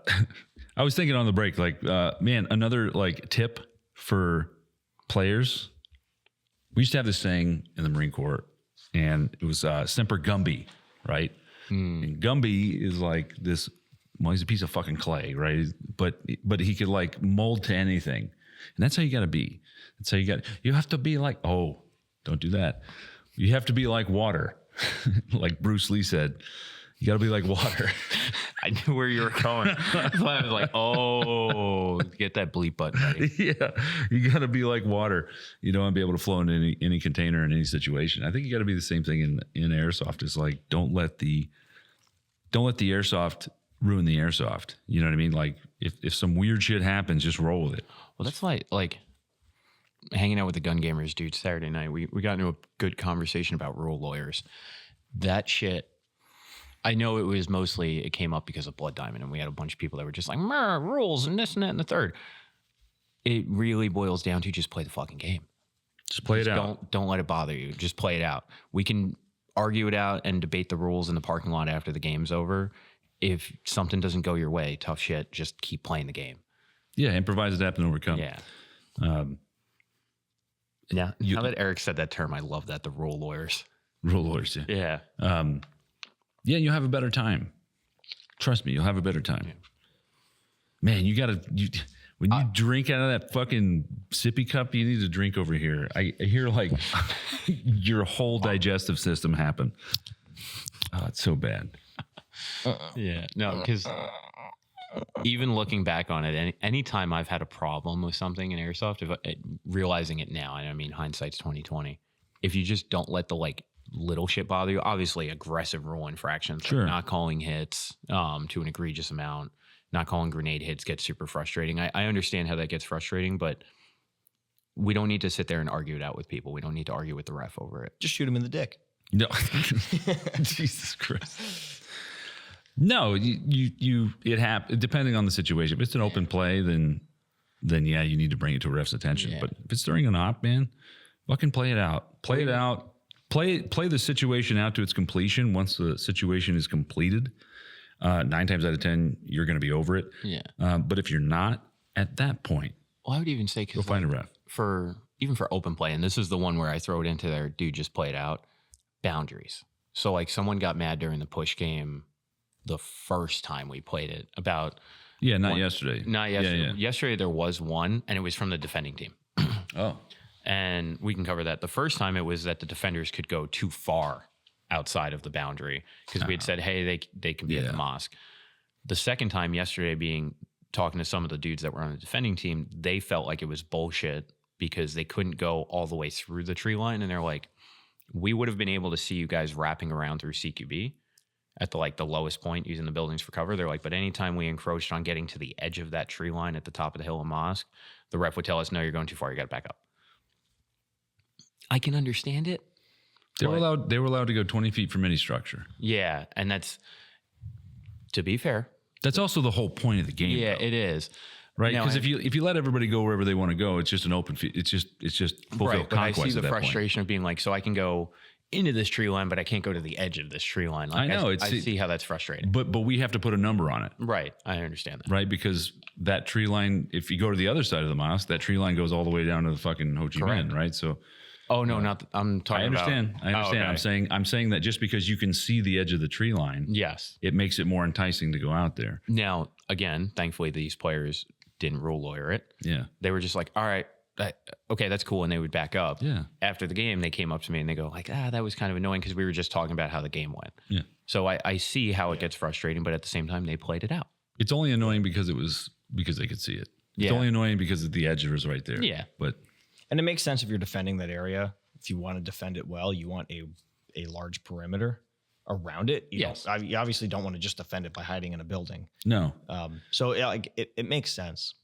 was thinking on the break, like, man, another like tip for players. We used to have this saying in the Marine Corps, and it was Semper Gumby, right? And Gumby is like this he's a piece of fucking clay, right? But he could like mold to anything. And that's how you got to be. That's how you have to be like, oh, don't do that. You have to be like water. Like Bruce Lee said, you got to be like water. I knew where you were going. So I was like, oh, get that bleep button ready. Yeah, you got to be like water, and be able to flow in any container in any situation. I think you got to be the same thing in airsoft. It's like don't let the airsoft ruin the airsoft. You know what I mean? Like if some weird shit happens, just roll with it. Well, that's like hanging out with the gun gamers, dude. Saturday night, we got into a good conversation about rule lawyers. That shit. I know it came up because of Blood Diamond, and we had a bunch of people that were just like, rules and this and that and the third. It really boils down to just play the fucking game. Just play it out. Don't let it bother you. Just play it out. We can argue it out and debate the rules in the parking lot after the game's over. If something doesn't go your way, tough shit, just keep playing the game. Yeah, improvise, adapt, and overcome. Yeah. Now that Eric said that term, I love that, the rule lawyers. Rule lawyers, yeah. Yeah. Yeah, you'll have a better time. Trust me, you'll have a better time. Yeah. Man, when you drink out of that fucking sippy cup, you need to drink over here. I hear like your whole digestive system happen. Oh, it's so bad. Yeah, no, because even looking back on it, any time I've had a problem with something in airsoft, realizing it now, and I mean hindsight's 20/20. If you just don't let the little shit bother you, obviously aggressive rule infractions, sure. Like not calling hits to an egregious amount, not calling grenade hits gets super frustrating. I understand how that gets frustrating, but we don't need to sit there and argue it out with people. We don't need to argue with the ref over it. Just shoot him in the dick. No, Jesus Christ. No, it happens depending on the situation. If it's an open play, then yeah, you need to bring it to a ref's attention. Yeah. But if it's during an op, man, fucking play it out. Play it out. Play the situation out to its completion. Once the situation is completed, 9 times out of 10, you're going to be over it. Yeah. But if you're not, at that point, well, I would even say go find a ref for open play, and this is the one where I throw it into there. Dude, just play it out. Boundaries. So like someone got mad during the push game the first time we played it about. Yeah, not yesterday. Not yesterday. Yeah. Yesterday there was one, and it was from the defending team. Oh. And we can cover that. The first time it was that the defenders could go too far outside of the boundary because we had said, hey, they can be at the mosque. The second time yesterday, talking to some of the dudes that were on the defending team, they felt like it was bullshit because they couldn't go all the way through the tree line. And they're like, we would have been able to see you guys wrapping around through CQB at the lowest point using the buildings for cover. They're like, but anytime we encroached on getting to the edge of that tree line at the top of the hill of mosque, the ref would tell us, no, you're going too far. You got to back up. I can understand it. They were allowed to go 20 feet from any structure. Yeah, and that's, to be fair, that's also the whole point of the game. Yeah, though. it is. Right? Because if you let everybody go wherever they want to go, it's just an open field. It's just fulfill right, but I conquest. see the frustration of being like, so I can go into this tree line, but I can't go to the edge of this tree line. Like, I know. I see how that's frustrating. But we have to put a number on it. Right. I understand that. Right? Because that tree line, if you go to the other side of the mosque, that tree line goes all the way down to the fucking Ho Chi Minh, right? So oh no, I'm talking about. I understand. Oh, okay. I'm saying that just because you can see the edge of the tree line, yes, it makes it more enticing to go out there. Now, again, thankfully these players didn't rule lawyer it. Yeah. They were just like, all right, okay, that's cool. And they would back up. Yeah. After the game, they came up to me and they go like, that was kind of annoying because we were just talking about how the game went. Yeah. So I see how it gets frustrating, but at the same time, they played it out. It's only annoying because they could see it. It's only annoying because the edge was right there. Yeah. And it makes sense if you're defending that area. If you want to defend it well, you want a large perimeter around it. You obviously don't want to just defend it by hiding in a building. No. So it makes sense.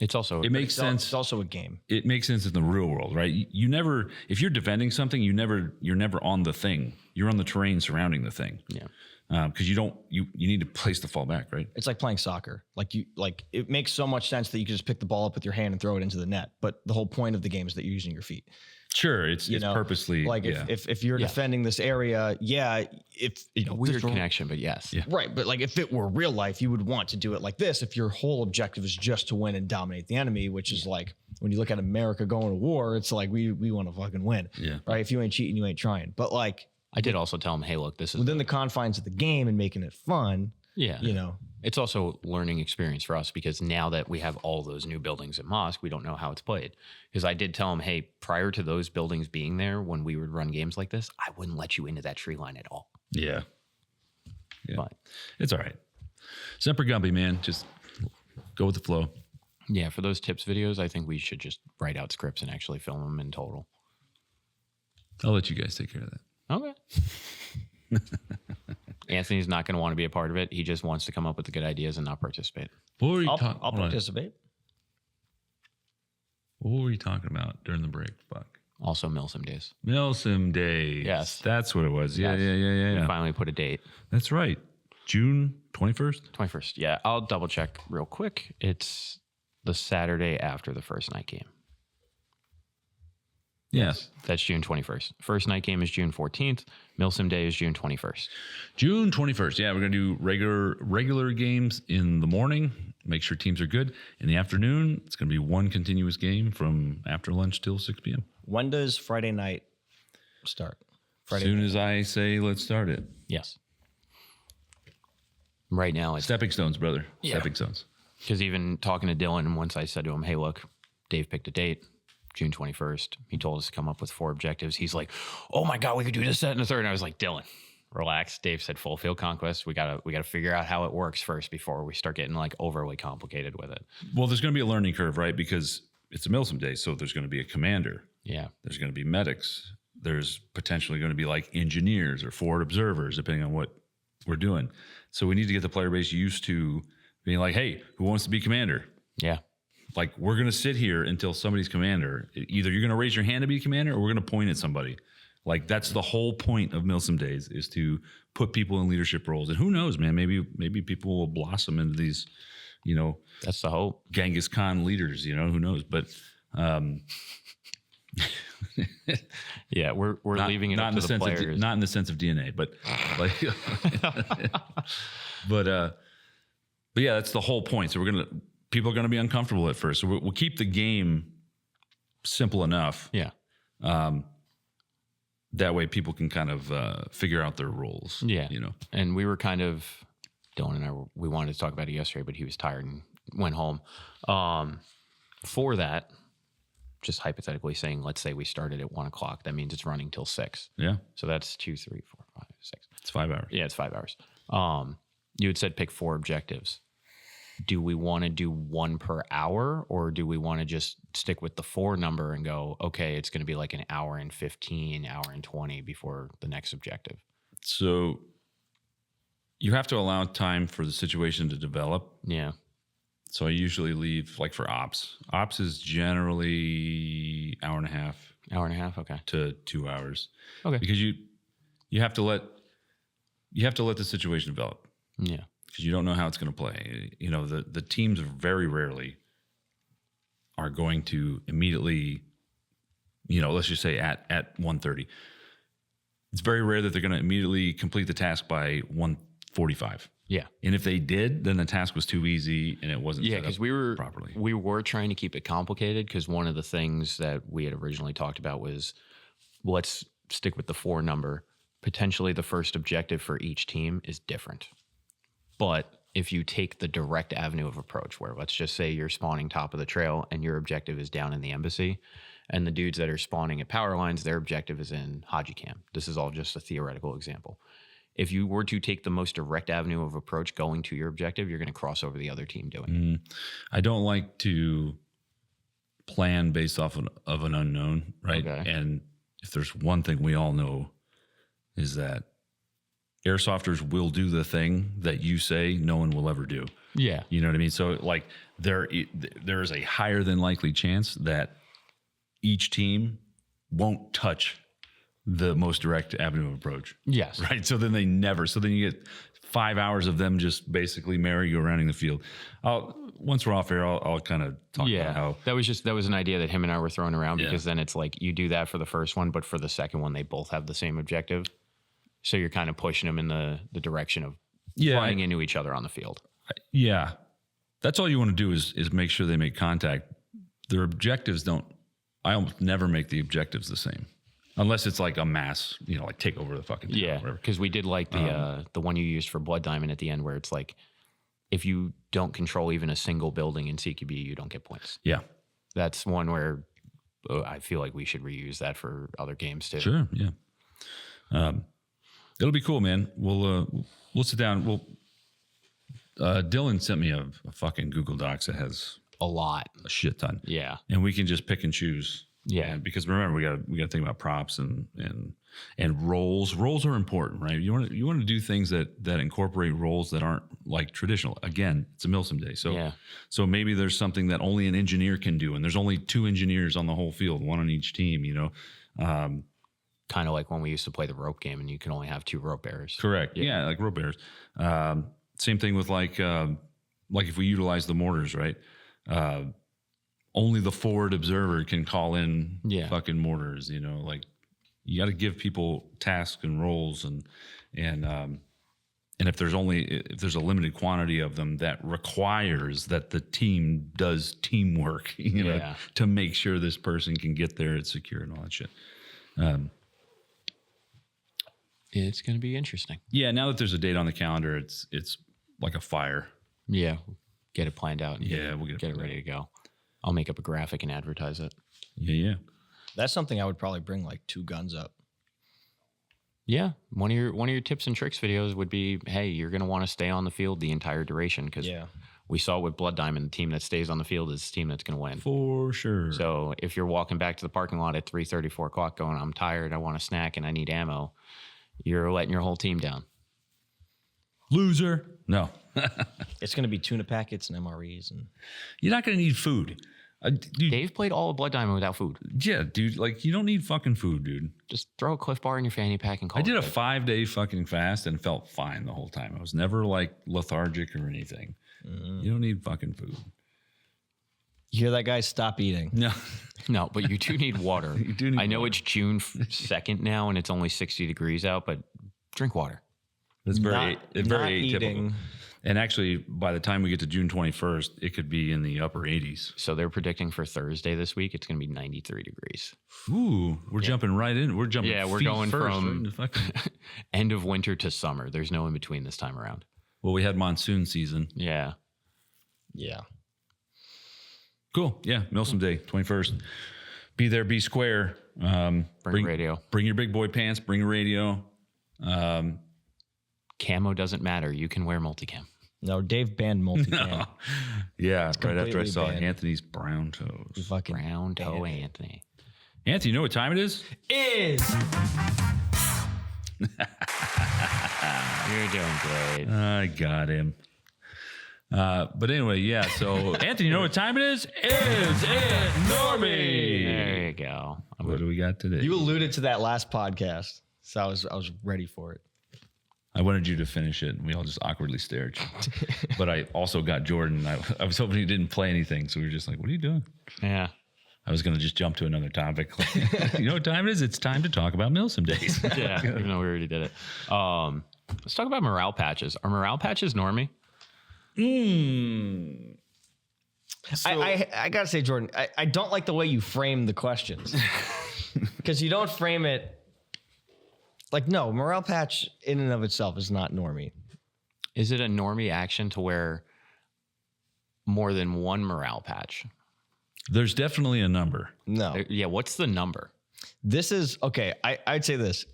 It makes sense. It's also a game. It makes sense in the real world, right? You never, if you're defending something, you're never on the thing. You're on the terrain surrounding the thing. Yeah. Because you need a place to fall back, right? It's like playing soccer. It makes so much sense that you can just pick the ball up with your hand and throw it into the net. But the whole point of the game is that you're using your feet. Sure, it's purposely if you're defending this area, weird connection, but yes, right. But like if it were real life, you would want to do it like this. If your whole objective is just to win and dominate the enemy, which is like when you look at America going to war, it's like we want to fucking win, right? If you ain't cheating, you ain't trying. But like I did also tell him, hey, look, this is within the confines of the game and making it fun. Yeah, It's also learning experience for us because now that we have all those new buildings at Mosque, we don't know how it's played. Because I did tell him, hey, prior to those buildings being there, when we would run games like this, I wouldn't let you into that tree line at all. Yeah. Yeah. But It's all right. Semper Gumby, man. Just go with the flow. yeah, for those tips videos, I think we should just write out scripts and actually film them in total. I'll let you guys take care of that. Okay. Anthony's not going to want to be a part of it. He just wants to come up with the good ideas and not participate. What were you I'll talking participate. What were you talking about during the break? Fuck. Also, Milsim Days. Milsim Days. Yes. That's what it was. Yeah, Yes. yeah. We finally put a date. That's right. June 21st? 21st. Yeah, I'll double check real quick. It's the Saturday after the first night game. Yes. That's June 21st. First night game is June 14th. Milsim Day is June 21st. June 21st. Yeah, we're going to do regular games in the morning. Make sure teams are good. In the afternoon, it's going to be one continuous game from after lunch till 6 p.m. When does Friday night start? As soon as I say, let's start it. Yes. Right now, it's Stepping stones, brother. Yeah. Stepping stones. because even talking to Dylan, and once I said to him, hey, look, Dave picked a date, June 21st. He told us to come up with 4 objectives. He's like, oh my God, we could do this, that, and the third. And I was like, Dylan, relax. Dave said full field conquest. We gotta figure out how it works first before we start getting like overly complicated with it. Well, there's going to be a learning curve, right? Because it's a Milsim Day, so there's going to be a commander. Yeah. There's going to be medics. There's potentially going to be like engineers or forward observers, depending on what we're doing. So we need to get the player base used to being like, hey, who wants to be commander? Yeah. Like, we're going to sit here until somebody's commander. Either you're going to raise your hand to be commander or we're going to point at somebody. Like, that's the whole point of Milsim Days, is to put people in leadership roles. And who knows, man, maybe people will blossom into these, you know, That's the hope. Genghis Khan leaders, you know, who knows? But Yeah, we're leaving it up to the players. not in the sense of DNA, but like, but yeah, that's the whole point. So people are gonna be uncomfortable at first. So we'll keep the game simple enough. Yeah. That way people can kind of figure out their roles. Yeah. You know. And we were kind of, Dylan and I, we wanted to talk about it yesterday, but he was tired and went home. For that, just hypothetically saying, let's say we started at 1 o'clock. That means it's running till 6. Yeah. So that's 2, 3, 4, 5, 6. It's 5 hours. Yeah, it's 5 hours. You had said pick 4 objectives. Do we want to do 1 per hour, or do we want to just stick with the 4 number and go, okay, it's going to be like an hour and 15, hour and 20 before the next objective? So you have to allow time for the situation to develop. Yeah. So I usually leave, like, for ops. Ops is generally hour and a half Hour and a half. Okay. to 2 hours. Okay. Because you have to let the situation develop, Yeah. because you don't know how it's going to play. You know, the teams very rarely are going to immediately, you know, let's just say at 1:30. It's very rare that they're going to immediately complete the task by 1:45. Yeah. And if they did, then the task was too easy and it wasn't Yeah, set because up we were properly. we were trying to keep it complicated, because one of the things that we had originally talked about was, let's stick with the 4 number. Potentially the first objective for each team is different. But if you take the direct avenue of approach, where let's just say you're spawning top of the trail and your objective is down in the embassy, and the dudes that are spawning at power lines, their objective is in Haji Camp. This is all just a theoretical example. If you were to take the most direct avenue of approach going to your objective, you're going to cross over the other team doing it. I don't like to plan based off of an unknown, right? Okay. And if there's one thing we all know, is that airsofters will do the thing that you say no one will ever do. Yeah. You know what I mean? So, like, there is a higher than likely chance that each team won't touch the most direct avenue of approach. Yes. Right. So then you get 5 hours of them just basically merry-go-rounding the field. Once we're off air, I'll kind of talk about how. That was an idea that him and I were throwing around, because then it's like you do that for the first one, but for the second one, they both have the same objective. So you're kind of pushing them in the direction of running into each other on the field. Yeah. That's all you want to do is make sure they make contact. Their objectives I almost never make the objectives the same. Unless it's like a mass, you know, like take over the fucking town or Yeah, whatever. because we did like the one you used for Blood Diamond at the end, where it's like if you don't control even a single building in CQB, you don't get points. Yeah. That's one where I feel like we should reuse that for other games too. Sure. Yeah. It'll be cool, man. We'll sit down. Dylan sent me a fucking Google Docs that has A lot. a shit ton. Yeah. And we can just pick and choose. Yeah. And because remember, we got to think about props and roles. Roles are important, right? You want to do things that incorporate roles that aren't like traditional. Again, it's a Milsim Day, so maybe there's something that only an engineer can do, and there's only 2 engineers on the whole field, one on each team. Kind of like when we used to play the rope game, and you can only have 2 rope bearers. Correct. Yeah, like rope bearers. Same thing with like if we utilize the mortars, right? Only the forward observer can call in fucking mortars, like you got to give people tasks and roles and if there's a limited quantity of them, that requires that the team does teamwork, to make sure this person can get there, it's secure and all that shit. It's going to be interesting. Yeah. Now that there's a date on the calendar, it's like a fire. Yeah. Get it planned out. We'll get it ready to go. I'll make up a graphic and advertise it. Yeah. That's something I would probably bring like 2 guns up. Yeah. One of your tips and tricks videos would be, hey, you're going to want to stay on the field the entire duration, because we saw with Blood Diamond, the team that stays on the field is the team that's going to win. For sure. So if you're walking back to the parking lot at 3:30, 4 o'clock going, I'm tired, I want a snack, and I need ammo, you're letting your whole team down. Loser. No. It's going to be tuna packets and MREs. And You're not going to need food. Dude, Dave played all of Blood Diamond without food. yeah, dude. Like, you don't need fucking food, dude. Just throw a Cliff Bar in your fanny pack and call I did it a good. 5-day fucking fast and felt fine the whole time. I was never like lethargic or anything. You don't need fucking food. you hear that, guys? Stop eating. No. No, but you do need water. You do need I know water. it's June 2nd now and it's only 60 degrees out, but drink water. It's very Not atypical. eating. And actually, by the time we get to June 21st, it could be in the upper 80s. So they're predicting for Thursday this week, it's going to be 93 degrees. Ooh, we're jumping right in. We're jumping. Yeah, we're feet going first, from- right into fucking- End of winter to summer. There's no in between this time around. well, we had monsoon season. Yeah. Yeah. Cool. Yeah, Milsim Day, 21st. Be there, be square. Bring a radio. Bring your big boy pants. Bring a radio. Camo doesn't matter. You can wear multicam. No, Dave banned multicam. Yeah, right after I completely saw banned. Anthony's brown toes. Fucking Brown toe banned it. Anthony. Anthony, you know what time it is? Is You're doing great. I got him. But anyway, yeah. So Anthony, you know what time it is? Is it Normie? There you go. What do we got today? you alluded to that last podcast, so I was ready for it. I wanted you to finish it, and we all just awkwardly stared. But I also got Jordan. I was hoping he didn't play anything, so we were just like, "What are you doing?" Yeah. I was going to just jump to another topic. You know what time it is? It's time to talk about Milsim Days. Yeah. Even though we already did it. Let's talk about morale patches. Are morale patches normie? I gotta say, Jordan, I don't like the way you frame the questions because you don't frame it like, no, morale patch in and of itself is not normie. Is it a normie action to wear more than one morale patch? There's definitely a number. No, Yeah. What's the number? this is okay. I'd say this: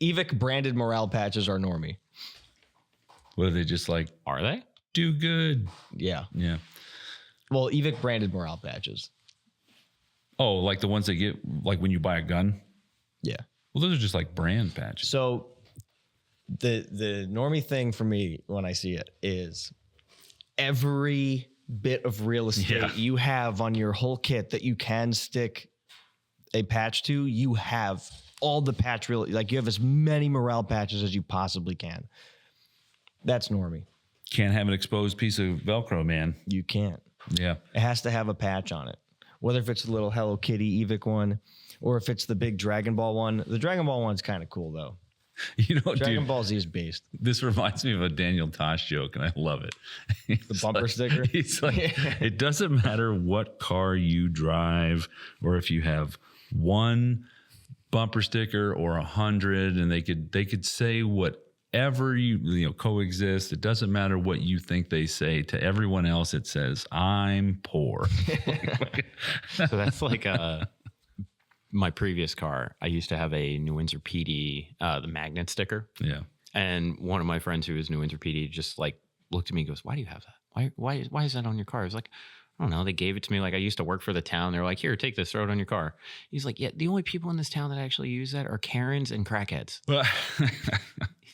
Evic branded morale patches are normie. What are they just like? Are they? Do good. Yeah. Yeah. Well, Evic branded morale patches. Oh, like the ones they get like when you buy a gun? Yeah. Well, those are just like brand patches. So the normie thing for me when I see it is every bit of real estate you have on your whole kit that you can stick a patch to, you have all the patch like you have as many morale patches as you possibly can. That's normie. Can't have an exposed piece of Velcro, man. You can't. Yeah. It has to have a patch on it. Whether if it's the little Hello Kitty Evic one or if it's the big Dragon Ball one. The Dragon Ball one's kind of cool though. You know, Dragon dude, Ball Z is based. this reminds me of a Daniel Tosh joke, and I love it. The bumper sticker? He's like, it doesn't matter what car you drive or if you have one bumper sticker or 100, and they could say ever you know coexist. It doesn't matter what you think they say. To everyone else, it says, I'm poor. So that's like my previous car. I used to have a New Windsor PD, the magnet sticker. Yeah. And one of my friends who is New Windsor PD just like looked at me and goes, why do you have that? Why is that on your car? I was like, I don't know. They gave it to me. Like I used to work for the town. They were like, here, take this, throw it on your car. He's like, yeah, the only people in this town that actually use that are Karens and crackheads.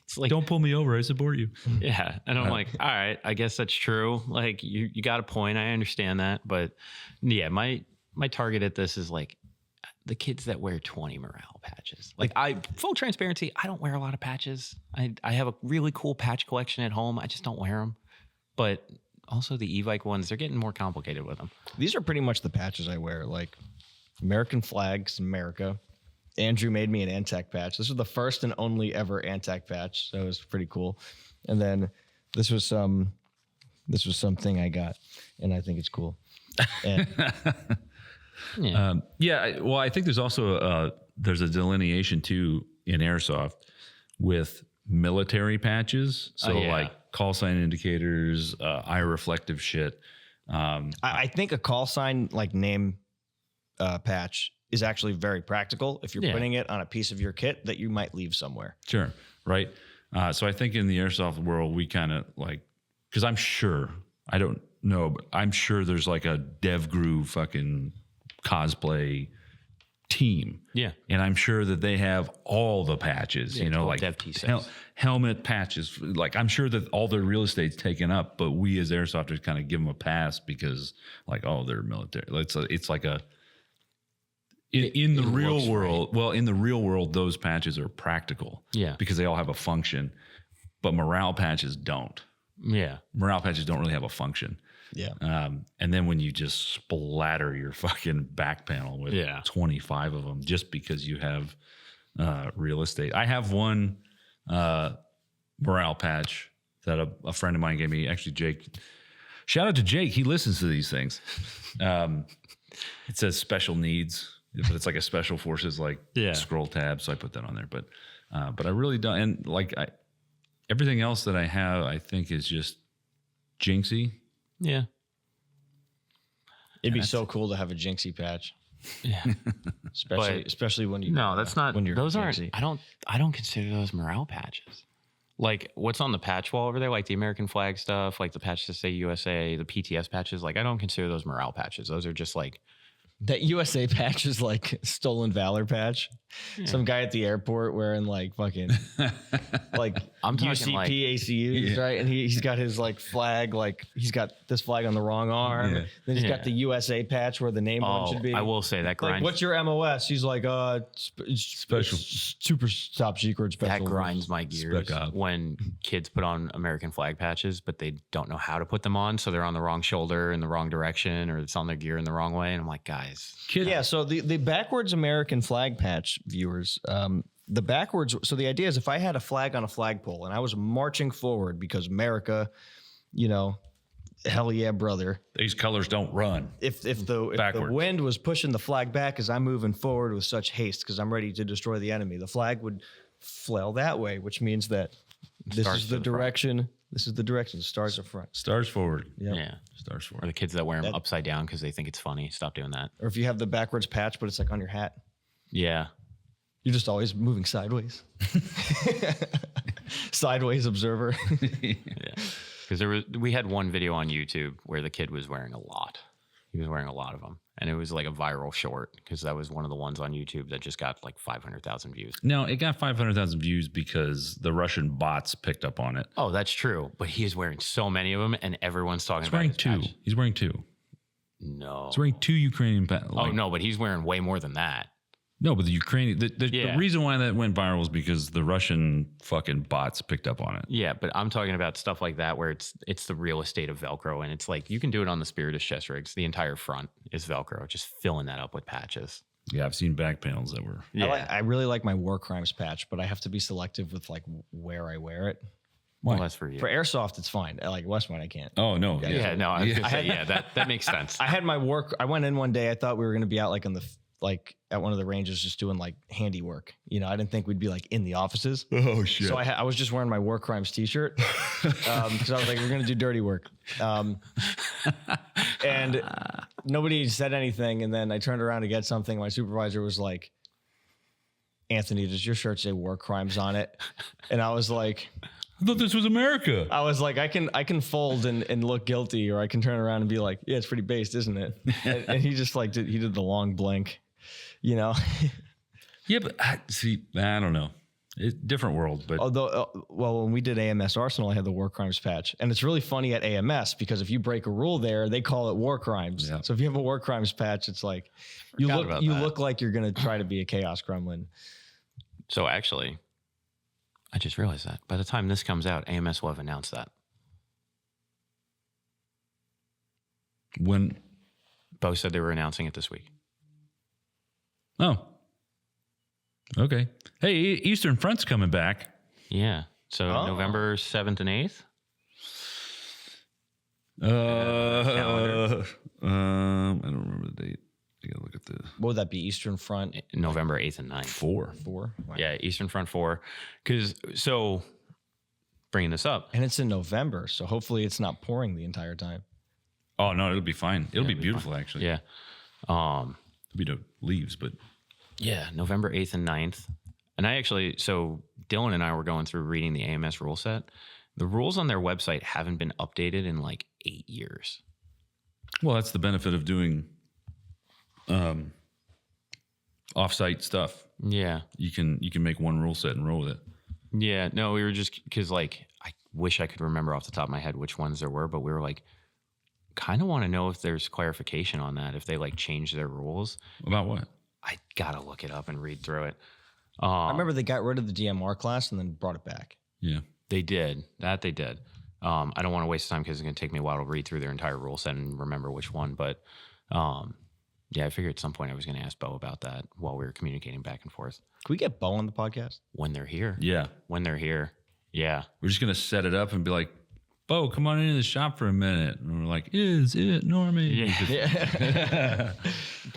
It's like, don't pull me over. I support you. yeah. And I'm like, all right, I guess that's true. Like you got a point. I understand that. But yeah, my target at this is like the kids that wear 20 morale patches. Like full transparency, I don't wear a lot of patches. I have a really cool patch collection at home. I just don't wear them. But also the e-bike ones, they're getting more complicated with them. These are pretty much the patches I wear, like American flags, America. Andrew made me an Antac patch. This was the first and only ever Antac patch, so it was pretty cool. And then this was something I got, and I think it's cool. And Yeah. Well, I think there's also there's a delineation too in Airsoft with military patches. So yeah. like call sign indicators, eye reflective shit. I think a call sign like name patch is actually very practical if you're putting it on a piece of your kit that you might leave somewhere. Sure. Right. So I think in the Airsoft world, we kind of like, because I'm sure, I don't know, but I'm sure there's like a DevGru fucking cosplay team. Yeah. And I'm sure that they have all the patches, you know, like Dev T6. helmet patches. Like I'm sure that all their real estate's taken up, but we as Airsofters kind of give them a pass because like, oh, they're military. It's like a, in the real world, right. Well, in the real world, those patches are practical. Yeah. Because they all have a function, but morale patches don't. Yeah. Morale patches don't really have a function. Yeah. And then when you just splatter your fucking back panel with 25 of them just because you have real estate. I have one morale patch that a friend of mine gave me. Actually, Jake. Shout out to Jake. He listens to these things. It says special needs, but it's like a special forces scroll tab. So I put that on there. But I really don't. And like everything else that I have, I think is just jinxy. Yeah. It'd be so cool to have a jinxie patch. Yeah. especially when you that's not when you're those jinxie. aren't I don't consider those morale patches. Like what's on the patch wall over there, like the American flag stuff, like the patch to say USA, the PTS patches, like I don't consider those morale patches. Those are just like that USA patch is like stolen valor patch. Yeah. Some guy at the airport wearing like fucking like I'm talking UCP like, ACUs, right? And he's got his like flag, like he's got this flag on the wrong arm. Yeah. Then he's got the USA patch where the name one should be. I will say that grinds. Like, what's your MOS? He's like, special, super top secret special. That grinds my gears when kids put on American flag patches, but they don't know how to put them on, so they're on the wrong shoulder in the wrong direction, or it's on their gear in the wrong way. And I'm like, guys. Yeah, so the backwards American flag patch viewers, the backwards. So the idea is if I had a flag on a flagpole and I was marching forward because America, you know, hell yeah, brother. These colors don't run. If the wind was pushing the flag back as I'm moving forward with such haste because I'm ready to destroy the enemy, the flag would flail that way, which means that this is the direction. This is the direction. Stars are front. Stars forward. Yep. Yeah. Stars forward. Or the kids that wear them upside down because they think it's funny. Stop doing that. Or if you have the backwards patch, but it's like on your hat. Yeah. You're just always moving sideways. Sideways observer. Yeah. Because we had one video on YouTube where the kid was wearing a lot. He was wearing a lot of them. And it was like a viral short because that was one of the ones on YouTube that just got like 500,000 views. No, it got 500,000 views because the Russian bots picked up on it. Oh, that's true. But he is wearing so many of them and everyone's talking about his two. patch. He's wearing two. No. He's wearing two Ukrainian patches. Oh, no, but he's wearing way more than that. No, but the Ukrainian, the reason why that went viral is because the Russian fucking bots picked up on it. Yeah, but I'm talking about stuff like that where it's the real estate of Velcro, and it's like you can do it on the Spiritist chest rigs. The entire front is Velcro, just filling that up with patches. Yeah, I've seen back panels that were. Yeah, I really like my War Crimes patch, but I have to be selective with like where I wear it. Well, that's for you. For Airsoft, it's fine. Like Westpoint, I can't. Oh no. Yeah, no. I was gonna say, that makes sense. I had my I went in one day. I thought we were going to be out like on the like at one of the ranges just doing like handiwork. You know, I didn't think we'd be like in the offices. Oh shit. So I was just wearing my War Crimes t-shirt because I was like, we're going to do dirty work. And nobody said anything. And then I turned around to get something. My supervisor was like, Anthony, does your shirt say War Crimes on it? And I was like, I thought this was America. I can fold and look guilty, or I can turn around and be like, yeah, it's pretty based, isn't it? And he just like he did the long blink, you know? Yeah, but I don't know. It's different world, but Although, well, when we did AMS Arsenal, I had the War Crimes patch, and it's really funny at AMS because if you break a rule there, they call it War Crimes. Yeah. So if you have a War Crimes patch, it's like you look like you're gonna try to be a Chaos Gremlin. So actually, I just realized that by the time this comes out, AMS will have announced that. when Bo said they were announcing it this week. oh, okay. Hey, Eastern Front's coming back. Yeah. So November 7th and 8th. I don't remember the date. I gotta look at the What would that be? Eastern Front November 8th and 9th. 4. 4? Wow. Yeah, Eastern Front 4. So bringing this up. And it's in November, so hopefully it's not pouring the entire time. Oh no, it'll be fine. It'll be beautiful actually. Yeah. There'll be no leaves, but Yeah, November 8th and 9th. And so Dylan and I were going through reading the AMS rule set. The rules on their website haven't been updated in like 8 years. well, that's the benefit of doing off-site stuff. Yeah. You can make one rule set and roll with it. Yeah. No, we were just because like I wish I could remember off the top of my head which ones there were, but we were like kind of want to know if there's clarification on that, if they like changed their rules. About what? I gotta look it up and read through it. I remember they got rid of the DMR class and then brought it back. Yeah. They did. That they did. I don't want to waste time because it's going to take me a while to read through their entire rule set and remember which one. But yeah, I figured at some point I was going to ask Bo about that while we were communicating back and forth. Can we get Bo on the podcast? When they're here. Yeah. When they're here. Yeah. We're just gonna set it up and be like, Bo, come on into the shop for a minute. And we're like, is it normie? Yeah.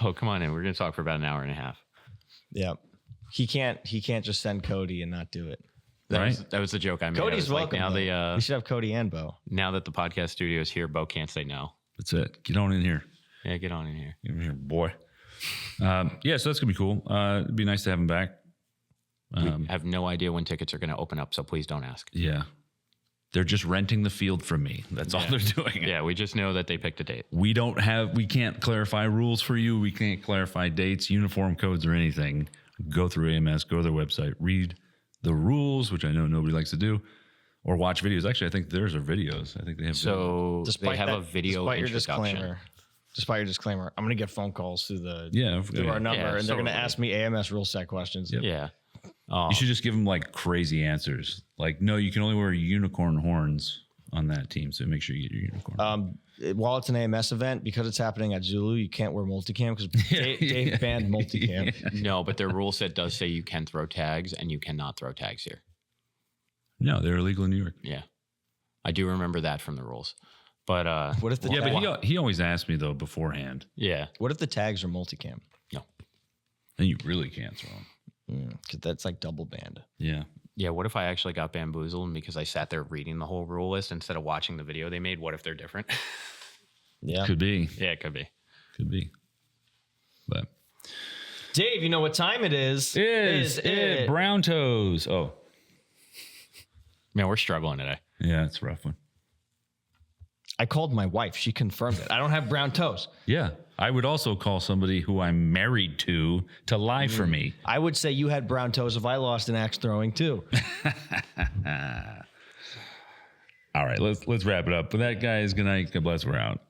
Bo, come on in. We're going to talk for about an hour and a half. Yeah. He can't just send Cody and not do it. That was the joke I made. Cody's welcome. Now we should have Cody and Bo. now that the podcast studio is here, Bo can't say no. That's it. Get on in here. Yeah, get on in here. Get in here, boy. Yeah, so that's gonna be cool. It'd be nice to have him back. We have no idea when tickets are going to open up, so please don't ask. Yeah. They're just renting the field from me. That's all they're doing. Yeah, we just know that they picked a date. We can't clarify rules for you. We can't clarify dates, uniform codes, or anything. Go through AMS, go to their website, read the rules, which I know nobody likes to do, or watch videos. Actually, I think theirs are videos. I think they have videos. So Despite they have that- a video despite introduction. Despite your disclaimer, I'm going to get phone calls through Yeah, our number, Yeah, and they're going to totally. ask me AMS rule set questions. Yep. Yeah. You should just give them like crazy answers. Like, no, you can only wear unicorn horns on that team. So make sure you get your unicorn. While it's an AMS event, because it's happening at Zulu, you can't wear multicam because Dave banned multicam. No, but their rule set does say you can throw tags and you cannot throw tags here. No, they're illegal in New York. Yeah. I do remember that from the rules. But What if the Yeah, but he always asked me though beforehand. yeah. what if the tags are multicam? No. Then you really can't throw them. Because that's like double banned. Yeah. Yeah, what if I actually got bamboozled because I sat there reading the whole rule list instead of watching the video they made? What if they're different? Yeah. Could be. Yeah, it could be. Could be. But Dave, you know what time it is? is it brown toes? Oh, Man, we're struggling today. yeah, it's a rough one. I called my wife. She confirmed it. I don't have brown toes. Yeah. I would also call somebody who I'm married to lie for me. I would say you had brown toes if I lost an axe throwing too. All right, let's wrap it up. But that guy is good night. God bless. We're out.